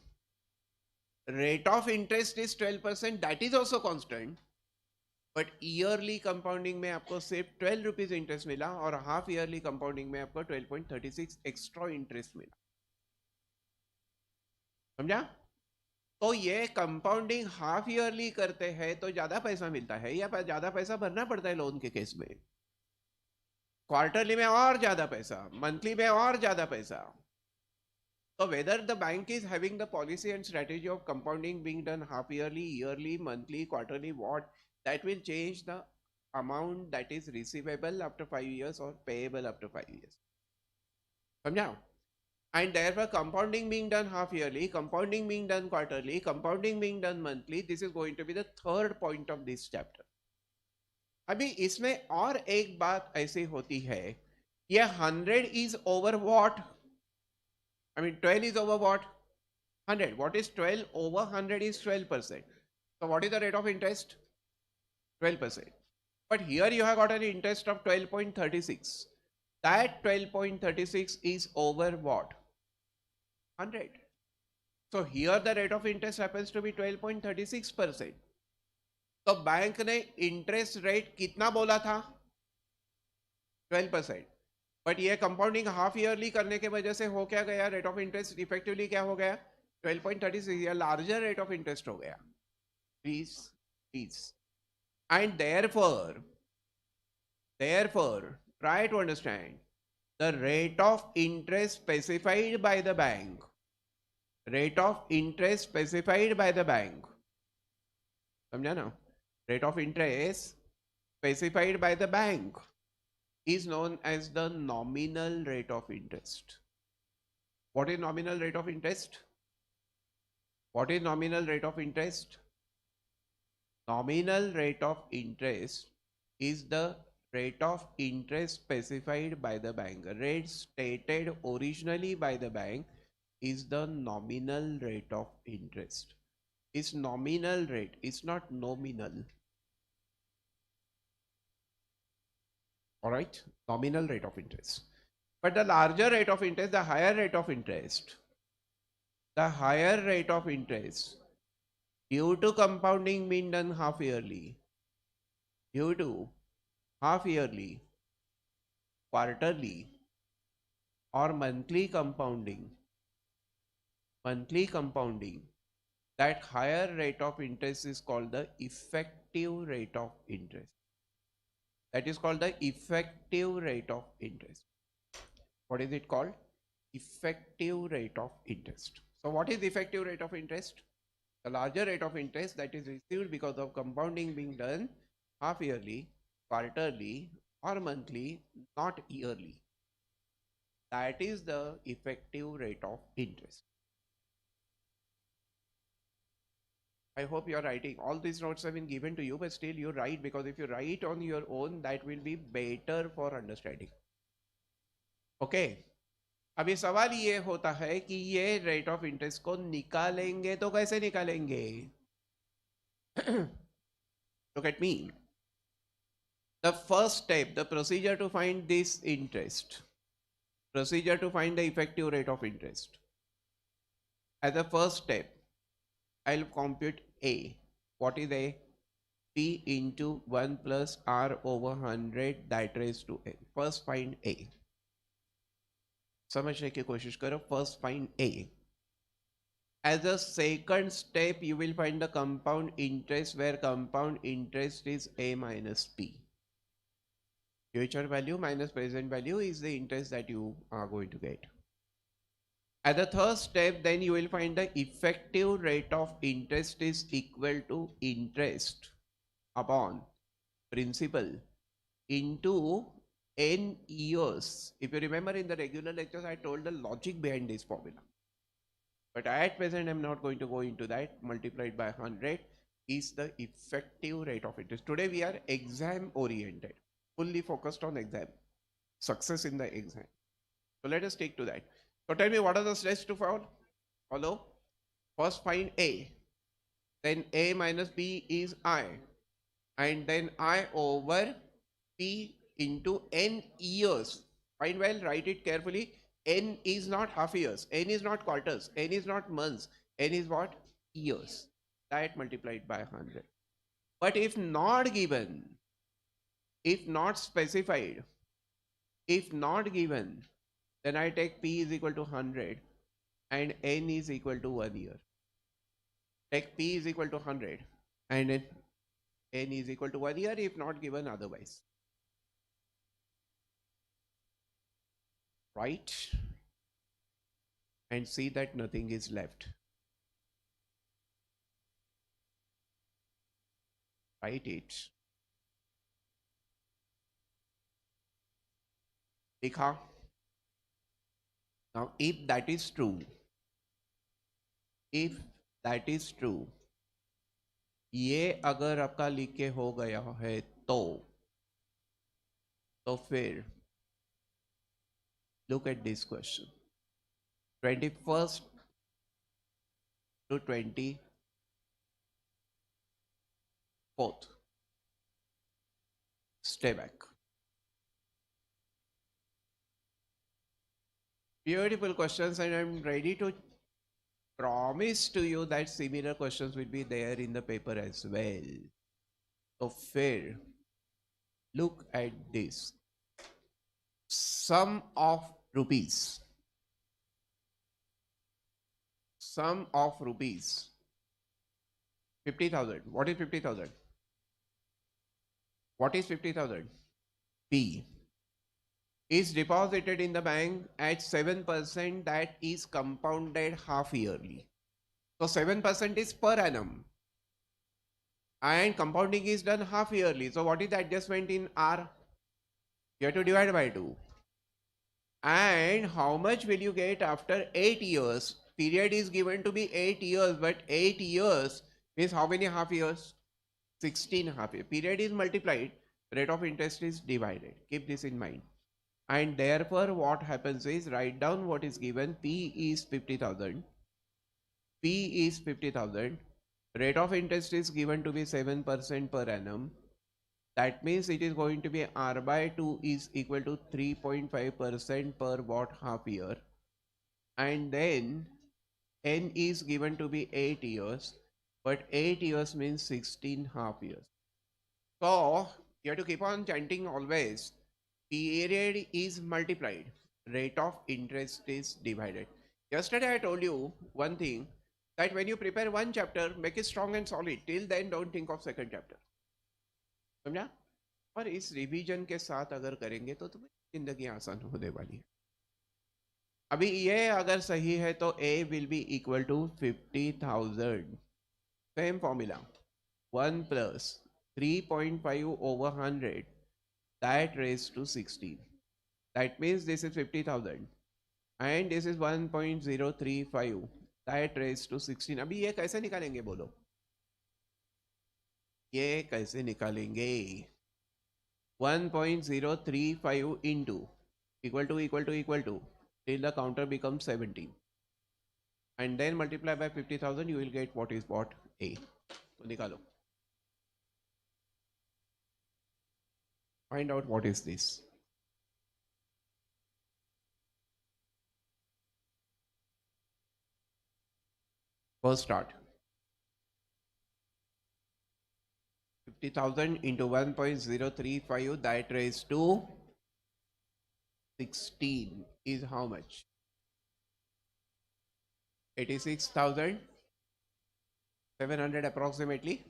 [SPEAKER 1] rate of interest is 12%, that is also constant, but yearly compounding में आपको सिर्फ 12 रुपीज इंटरेस्ट मिला, और हाफ ईयरली कंपाउंडिंग में आपको 12.36 एक्स्ट्रा इंटरेस्ट मिला. समझा? तो ये कंपाउंडिंग हाफ ईयरली करते हैं तो ज्यादा पैसा मिलता है, या ज्यादा पैसा भरना पड़ता है लोन के केस में? क्वार्टरली में और ज्यादा पैसा, मंथली में और ज्यादा पैसा. So whether the bank is having the policy and strategy of compounding being done half yearly, yearly, monthly, quarterly, what, that will change the amount that is receivable after 5 years or payable after 5 years. समझा? And therefore compounding being done half yearly, compounding being done quarterly, compounding being done monthly, this is going to be the third point of this chapter. अभी इसमें और एक बात ऐसी होती है, ये 100 is over what? I mean 12 is over what? 100. What is 12 over 100 is 12%. So what is the rate of interest? 12%. But here you have got an interest of 12.36. That 12.36 is over what? 100. So here the rate of interest happens to be 12.36%. तो bank ने interest rate कितना बोला था? 12%. But ये compounding half yearly करने के वजह से हो क्या गया? रेट ऑफ इंटरेस्ट इफेक्टिवली क्या हो गया? 12.36 या लार्जर रेट ऑफ इंटरेस्ट हो गया. Please. And therefore, try to understand the rate of interest specified by the bank. Rate of interest specified by the bank. समझा ना? Rate of interest specified by the bank is known as the nominal rate of interest. What is nominal rate of interest? What is nominal rate of interest? Nominal rate of interest is the rate of interest specified by the bank. Rate stated originally by the bank is the nominal rate of interest. It's nominal rate, it's not nominal. All right, nominal rate of interest. But the larger rate of interest, the higher rate of interest, due to compounding being done half yearly, quarterly, or monthly compounding, that higher rate of interest is called the effective rate of interest. That is called the effective rate of interest. What is it called? Effective rate of interest. So what is effective rate of interest? The larger rate of interest that is received because of compounding being done half yearly, quarterly, or monthly, not yearly. That is the effective rate of interest. I hope you are writing. All these notes have been given to you, but still you write, because if you write on your own, that will be better for understanding. Okay. अभी सवाल ये होता है कि ये rate of interest को निकालेंगे तो कैसे निकालेंगे? Look at me. The first step, the procedure to find this interest, procedure to find the effective rate of interest. As a first step, I'll compute A. What is A? P into 1 plus R over 100 that raised to N. First find A. समझने की कोशिश करो. First find A. As a second step, you will find the compound interest, where compound interest is A minus P. Future value minus present value is the interest that you are going to get. At the third step, then you will find the effective rate of interest is equal to interest upon principal into n years. If you remember in the regular lectures, I told the logic behind this formula. But at present, I'm not going to go into that. Multiplied by 100 is the effective rate of interest. Today, we are exam oriented, fully focused on exam, success in the exam. So let us take to that. So tell me, what are the steps to follow? First find A. Then A minus B is I. And then I over P into n years. Find well, write it carefully. N is not half years. N is not quarters. N is not months. N is what? Years. That multiplied by 100. But if not given, if not specified, if not given, then I take P is equal to 100 and N is equal to 1 year. Take P is equal to 100 and N is equal to 1 year if not given otherwise. Right? And see that nothing is left. Write it. Dekha. Now, if that is true, ये अगर आपका लिख के हो गया है तो फिर look at this question. 21st to 24th. Stay back. Beautiful questions, and I'm ready to promise to you that similar questions will be there in the paper as well. So fair. Look at this. Sum of rupees. Sum of rupees. 50,000. What is 50,000? What is 50,000? P is deposited in the bank at 7%, that is compounded half yearly. So 7% is per annum. And compounding is done half yearly. So what is the adjustment in R? You have to divide by 2. And how much will you get after 8 years? Period is given to be 8 years, but 8 years means how many half years? 16 half years. Period is multiplied, rate of interest is divided. Keep this in mind. And therefore what happens is, write down what is given. P is 50,000. P is 50,000. Rate of interest is given to be 7% per annum. That means it is going to be R by 2 is equal to 3.5% per what half year. And then N is given to be 8 years. But 8 years means 16 half years. So you have to keep on chanting always. Period is multiplied, rate of interest is divided. Yesterday I told you one thing, that when you prepare one chapter, make it strong and solid. Till then don't think of second chapter. समझा? और इस revision के साथ अगर करेंगे तो तुम्हें जिंदगी आसान होने वाली है. अभी ये अगर सही है तो A will be equal to 50,000. Same formula. 1 plus 3.5 over 100 that raised to 16. That means this is 50,000 and this is 1.035 that raised to 16. अभी ये कैसे निकालेंगे बोलो? ये कैसे निकालेंगे? 1.035 into equal to till the counter becomes 17 and then multiply by 50,000, you will get what is what? A. तो निकालो. Find out what is this. First start. 50,000 into 1.035 that raised to 16 is how much? 86,700 approximately.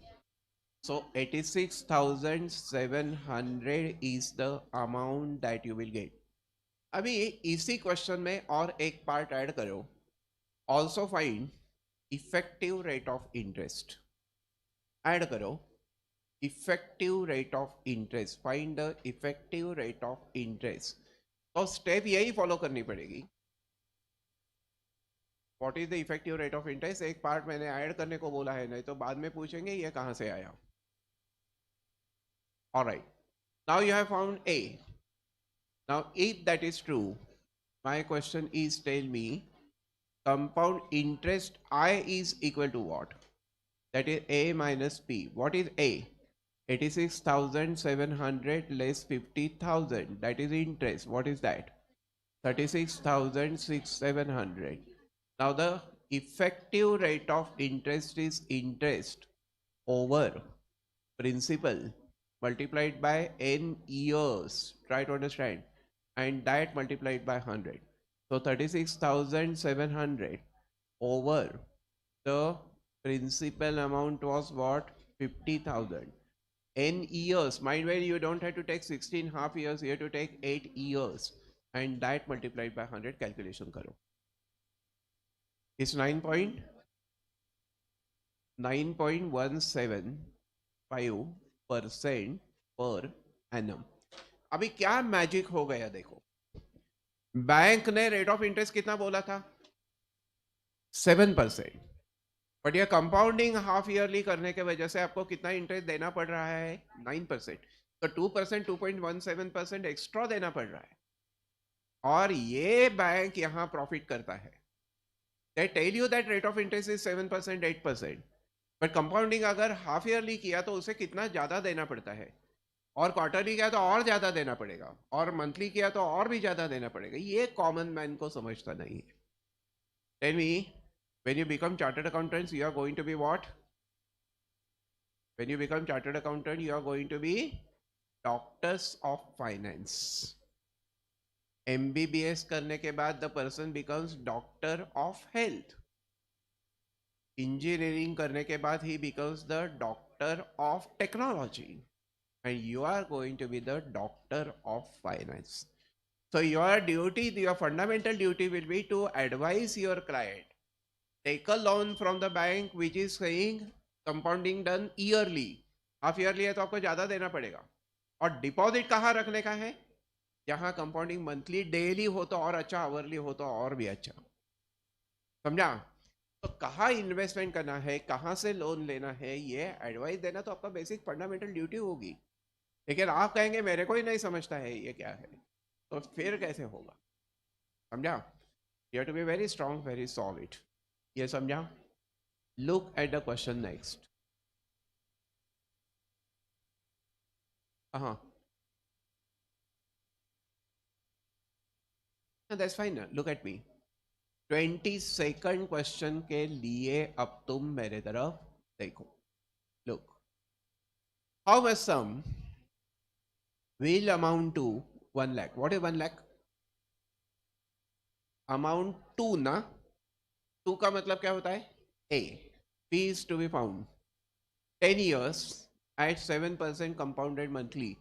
[SPEAKER 1] So 86,700 is the amount that you will get. अभी इसी question में और एक part add करो. Also find effective rate of interest. Add करो effective rate of interest. Find the effective rate of interest. तो step यही follow करनी पड़ेगी. What is the effective rate of interest? एक पार्ट मैंने ऐड करने को बोला है, नहीं तो बाद में पूछेंगे ये कहां से आया. Alright, now you have found a. Now if that is true, my question is, tell me compound interest I is equal to what? That is A minus P. What is A? 86,700 less 50,000. That is interest. What is that? 36,700. Now the effective rate of interest is interest over principal multiplied by n years. Try to understand. And that multiplied by 100. So 36,700 over the principal amount was what? 50,000. N years. Mind where you don't have to take 16 half years, you have to take 8 years. And that multiplied by 100, calculation karo. It's 9.175% per annum. अभी क्या magic हो गया देखो. Bank ने rate of interest कितना बोला था? 7%. But ये कंपाउंडिंग हाफ ईयरली करने के वजह से आपको कितना इंटरेस्ट देना पड़ रहा है? 9%. तो 2%, 2.17% एक्स्ट्रा देना पड़ रहा है. और ये बैंक यहां प्रॉफिट करता है. They tell you that rate of interest is 7%, 8%. But compounding अगर हाफ ईयरली किया तो उसे कितना ज्यादा देना पड़ता है, और क्वार्टरली किया तो और ज्यादा देना पड़ेगा, और मंथली किया तो और भी ज्यादा देना पड़ेगा. ये कॉमन मैन को समझता नहीं है. Tell me, when you become chartered accountants, you are going to be what? When you become chartered accountant, you are going to be doctors of finance. MBBS करने के बाद the person becomes doctor of health. Engineering करने के बाद he becomes the doctor of technology. And you are going to be the doctor of finance. So your duty, your fundamental duty will be to advise your client. Take a loan from the bank which is saying compounding done yearly. Half yearly है तो आपको ज्यादा देना पड़ेगा. और deposit कहाँ रखने का है? जहां कंपाउंडिंग मंथली डेली हो तो और अच्छा, आवरली हो तो और भी अच्छा. समझा? तो कहाँ इन्वेस्टमेंट करना है, कहाँ से लोन लेना है, ये एडवाइस देना तो आपका बेसिक फंडामेंटल ड्यूटी होगी. लेकिन आप कहेंगे मेरे को ही नहीं समझता है ये क्या है, तो फिर कैसे होगा? समझा? You have to be very strong, very solid. ये समझा? Look at the question next. हाँ, that's fine. Look at me. 22nd question के लिए अब तुम मेरे तरफ देखो. Look, how much sum will amount to 1 lakh. What is 1 lakh? Amount to ना, 2 का मतलब क्या होता है? A. P is to be found. 10 years at 7% compounded monthly.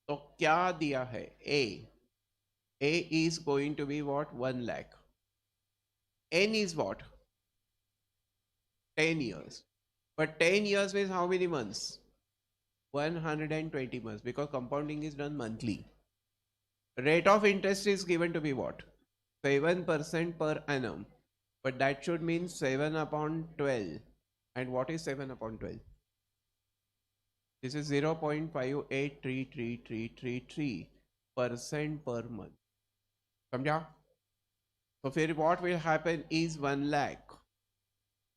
[SPEAKER 1] तो क्या दिया है? A. A is going to be what? 1 lakh. n is what? 10 years. But 10 years means how many months? 120 months, because compounding is done monthly. Rate of interest is given to be what? 7% per annum. But that should mean 7 upon 12. And what is 7 upon 12? This is 0.58333333% per month. समझा? So फिर what will happen is 1 lakh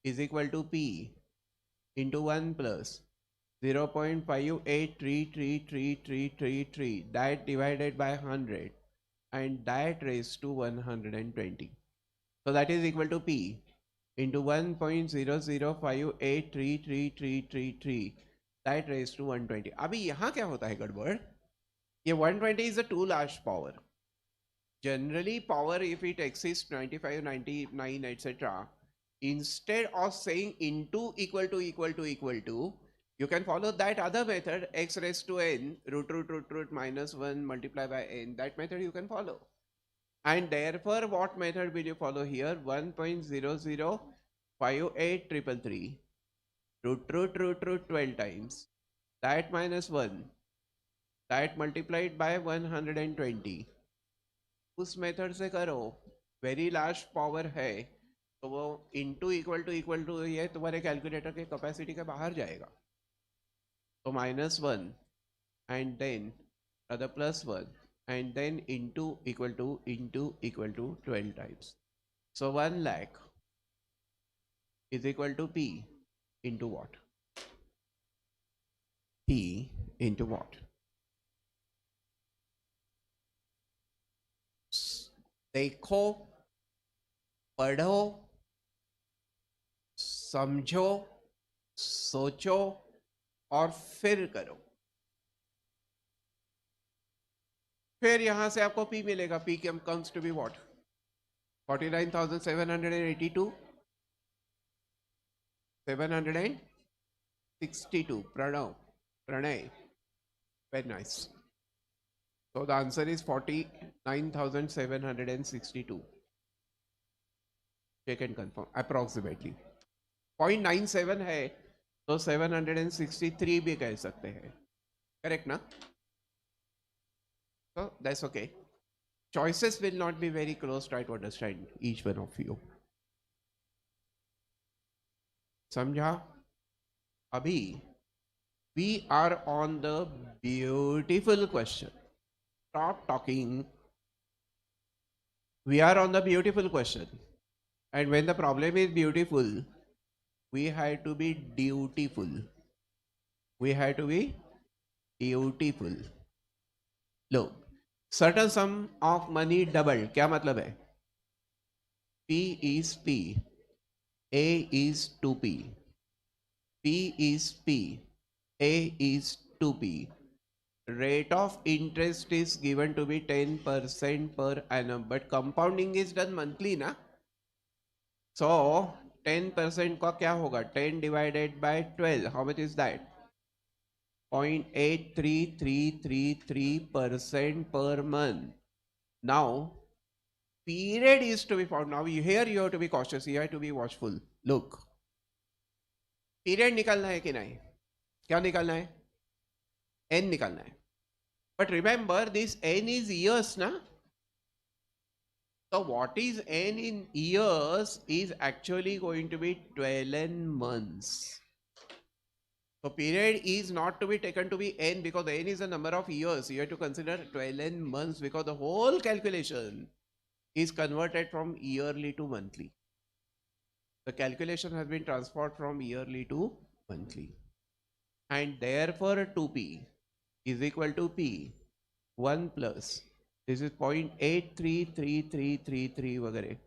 [SPEAKER 1] is equal to P into 1 plus 0.58333333, that divided by 100 and that raised to 120. So that is equal to P into 1.005833333, that raised to 120. अभी यहाँ क्या होता है गड़बड़? ये 120 is a too large power. Generally, power, if it exceeds 95, 99, etc., instead of saying into equal to, you can follow that other method, x raised to n, root minus 1 multiply by n. That method you can follow. And therefore, what method will you follow here? 1.0058333 root 12 times. That minus 1. That multiplied by 120. उस method से करो. Very large power है तो वो into equal to ये तुम्हारे calculator के capacity के बाहर जाएगा. तो -1 and then other +1 and then into equal to 12 times. So 1 lakh is equal to P into what? P into what? देखो, पढ़ो, समझो, सोचो और फिर करो. फिर यहां से आपको P मिलेगा. P comes to be what? 49,782, 762. Pranay. Very nice. So the answer is 49,762. Check and confirm approximately. 0.97 है तो 763 भी कह सकते हैं. Correct ना? So that's okay. Choices will not be very close. Try to understand each one of you. समझा? अभी we are on the beautiful question. Stop talking. We are on the beautiful question. And when the problem is beautiful, we have to be dutiful. We have to be dutiful. Look, certain sum of money doubled. क्या मतलब है? P is P. A is 2P. P is P. A is 2P. Rate of interest is given to be 10% per annum, but compounding is done monthly ना. So 10% का क्या होगा? 10 divided by 12. How much is that? 0.83333% per month. Now period is to be found. Now here you have to be cautious. You have to be watchful. Look, period निकालना है कि नहीं? क्या निकालना है? N निकालना है. But remember, this n is years, na? So what is n in years is actually going to be 12 months. So period is not to be taken to be n, because n is a number of years. You have to consider 12 months, because the whole calculation is converted from yearly to monthly. The calculation has been transferred from yearly to monthly. And therefore 2p is equal to P 1 plus, this is 0.833333 वगैरह,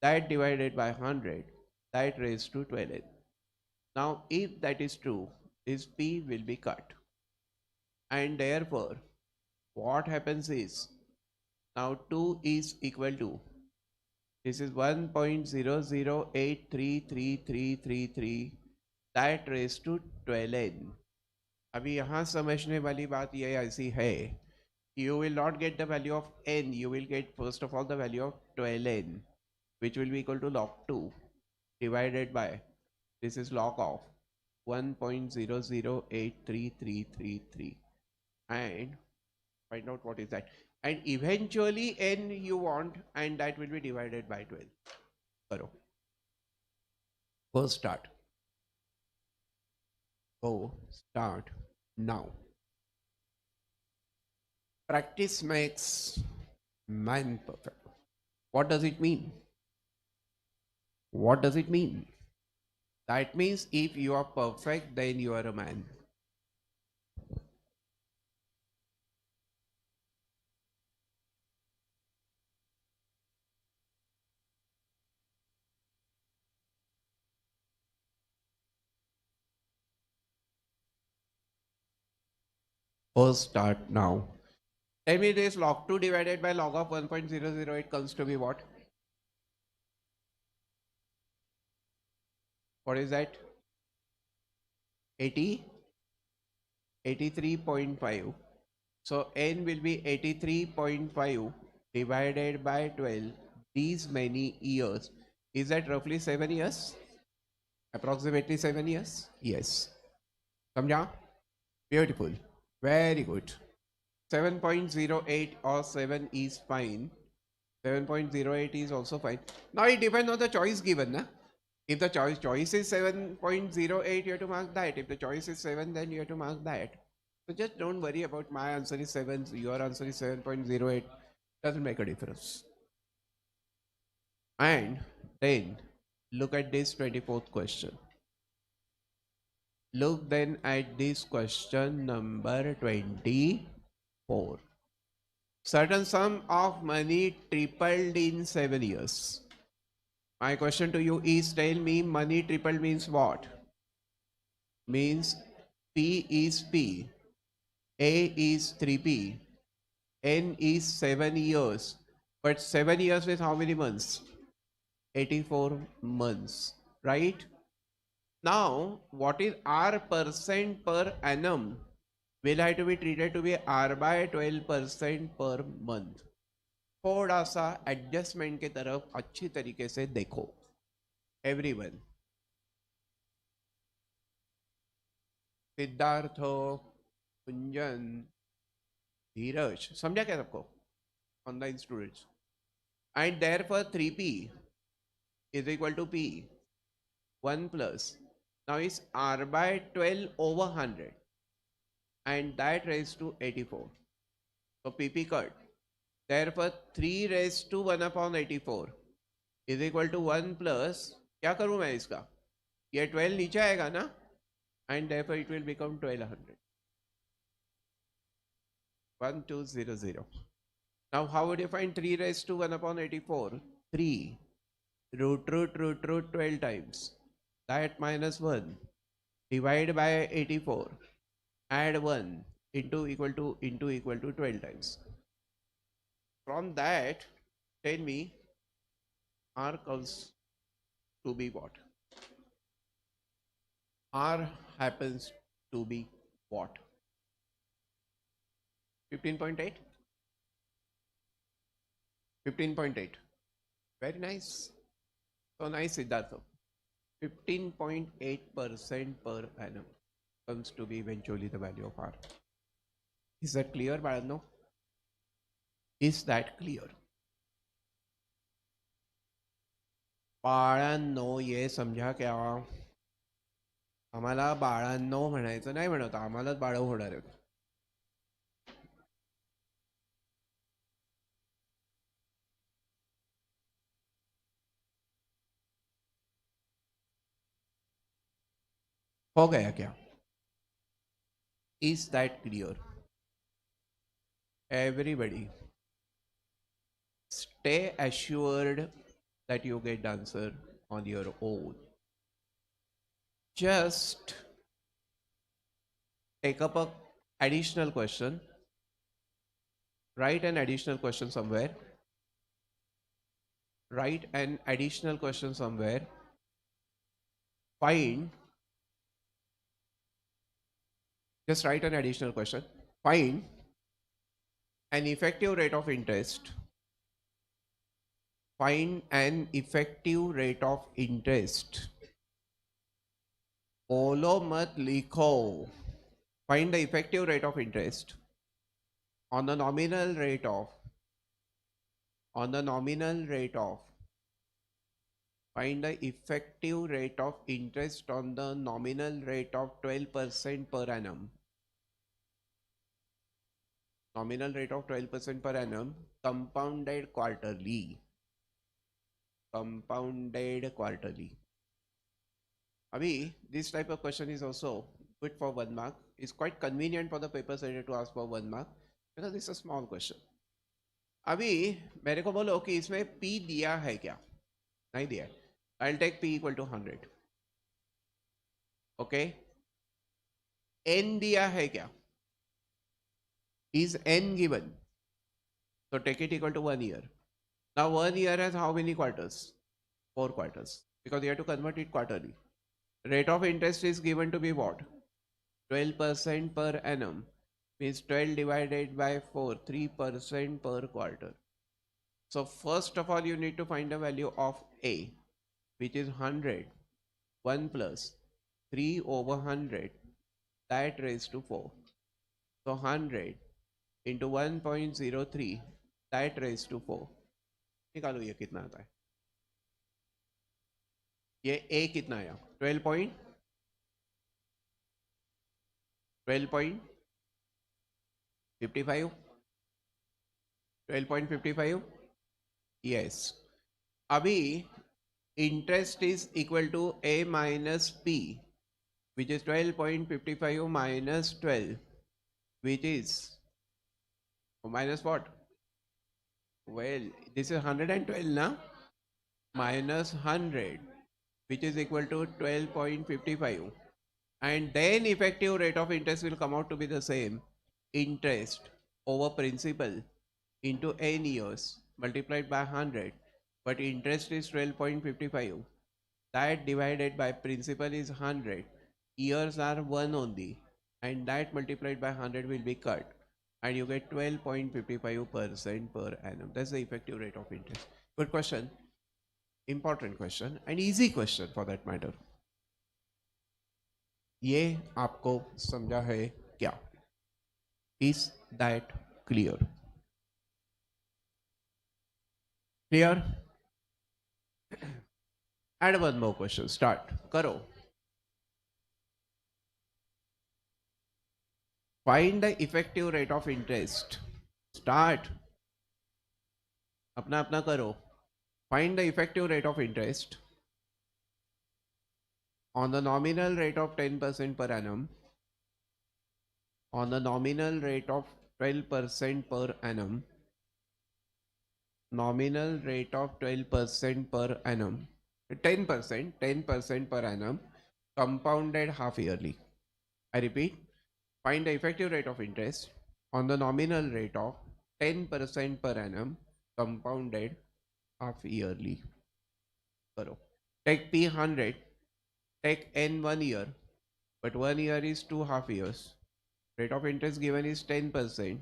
[SPEAKER 1] that divided by 100, that raised to 12. Now if that is true, this P will be cut. And therefore what happens is, now 2 is equal to, this is 1.0083333, that raised to 12n. अभी यहाँ समझने वाली बात ये ऐसी है, you will not get the value of n, you will get first of all the value of 12n. which will be equal to log 2 divided by, this is log of 1.008333, and find out what is that, and eventually n you want, and that will be divided by 12. Karo. Go start. Go start now. Practice makes man perfect. What does it mean? What does it mean? That means if you are perfect, then you are a man. First start now. Tell me this, log 2 divided by log of 1.008 comes to be what? What is that? 80? 83.5. So n will be 83.5 divided by 12 these many years. Is that roughly 7 years? Approximately 7 years? Yes. Samjha? Beautiful. Very good. 7.08 or 7 is fine. 7.08 is also fine. Now it depends on the choice given. Na? If the choice is 7.08, you have to mark that. If the choice is 7, then you have to mark that. So just don't worry about my answer is 7, your answer is 7.08. Doesn't make a difference. And then look at this 24th question. Look then at this question number 24. Certain sum of money tripled in 7 years. My question to you is, tell me money tripled means what? Means P is P, A is 3P, N is 7 years. But 7 years with how many months? 84 months, right? Now, what is R percent per annum will have to be treated to be R by 12% per month. थोड़ा सा adjustment की तरफ अच्छी तरीके से देखो everyone. Siddharth, कुंजन, धीरज, समझा क्या सबको? Online students. And therefore 3p is equal to p 1 plus, now is r by 12 over 100 and that raised to 84. So pp cut. Therefore 3 raised to 1 upon 84 is equal to 1 plus, क्या करूं मैं इसका? ये 12 नीचे आएगा ना, and therefore it will become 1200. 1200. Now how would you find 3 raised to 1 upon 84? 3 root 12 times. That minus 1 divide by 84, add 1 into equal to 12 times. From that, tell me R comes to be what? R happens to be what? 15.8? 15.8. Very nice. So nice, Siddhartha. 15.8% per annum comes to be eventually the value of R. Is that clear, Baranno? Is that clear? बाळांनो ये समजा क्या? आम्हाला बाळांनो म्हणायचं नाही, म्हणत आम्हालाच बाळ होणार आहेत. हो गया क्या? Is that clear? Everybody, stay assured that you get the answer on your own. Just take up a additional question. Write an additional question somewhere. Write an additional question somewhere. Find, just write an additional question. Find an effective rate of interest Find an effective rate of interest. बोलो मत लिखो. Find the effective rate of interest on the nominal rate of find the effective rate of interest on the nominal rate of 12% per annum. Nominal rate of 12% per annum, compounded quarterly. Abhi, this type of question is also good for 1 mark. It's quite convenient for the paper setter to ask for 1 mark because it's a small question. अभी मेरे को बोलो कि इसमें P दिया है क्या? नहीं दिया है. I'll take P equal to 100. Okay. N दिया है क्या? Is N given? So take it equal to 1 year. Now 1 year has how many quarters? 4 quarters. Because you have to convert it quarterly. Rate of interest is given to be what? 12% per annum. Means 12 divided by 4, 3% per quarter. So first of all, you need to find the value of A, which is 100. 1 plus 3 over 100, that raised to 4. So 100 into 1.03, that raised to 4. निकालो ये कितना आता है. ये A कितना आया? 12.55. 12.55. Yes. अभी interest is equal to A minus P, which is 12.55 minus 12, which is minus what? Well, this is 112 now. Minus 100, which is equal to 12.55. And then effective rate of interest will come out to be the same. Interest over principal into n years multiplied by 100. But interest is 12.55. That divided by principal is 100. Years are 1 only. And that multiplied by 100 will be cut. And you get 12.55% per annum. That's the effective rate of interest. Good question. Important question and easy question for that matter. ये आपको समझा है क्या? Is that clear? Clear? Add one more question. Start. करो. Find the effective rate of interest. Start. अपना अपना करो. Find the effective rate of interest on the nominal rate of 10% per annum, on the nominal rate of 12% per annum, nominal rate of 12% per annum, 10% per annum, compounded half yearly. I repeat, find the effective rate of interest on the nominal rate of 10% per annum, compounded half yearly. Take P 100, take N 1 year, but 1 year is 2 half years. Rate of interest given is 10%.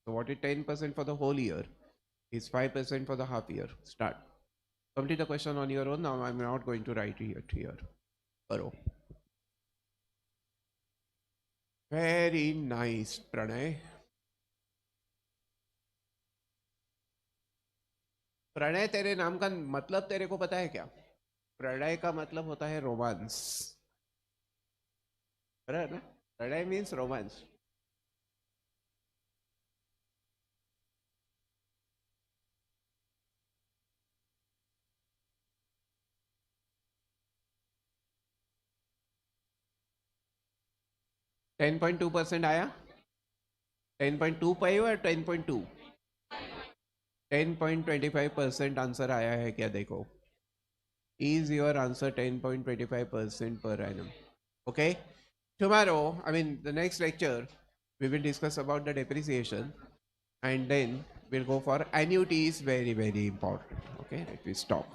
[SPEAKER 1] So what is 10% for the whole year? Is 5% for the half year. Start. Complete the question on your own. Now I'm not going to write it here. Karo. Very nice, Pranay. Pranay तेरे नाम का मतलब तेरे को पता है क्या? प्रणय का मतलब होता है रोमांस. Pranay means romance. $10.2 आया. 10.25 और 10.2. 10.25% आंसर आया है क्या? देखो. Is your answer 10.25% per annum? Okay. Tomorrow, I mean the next lecture, we will discuss about the depreciation, and then we'll go for annuities. Very important. Okay. Let me stop.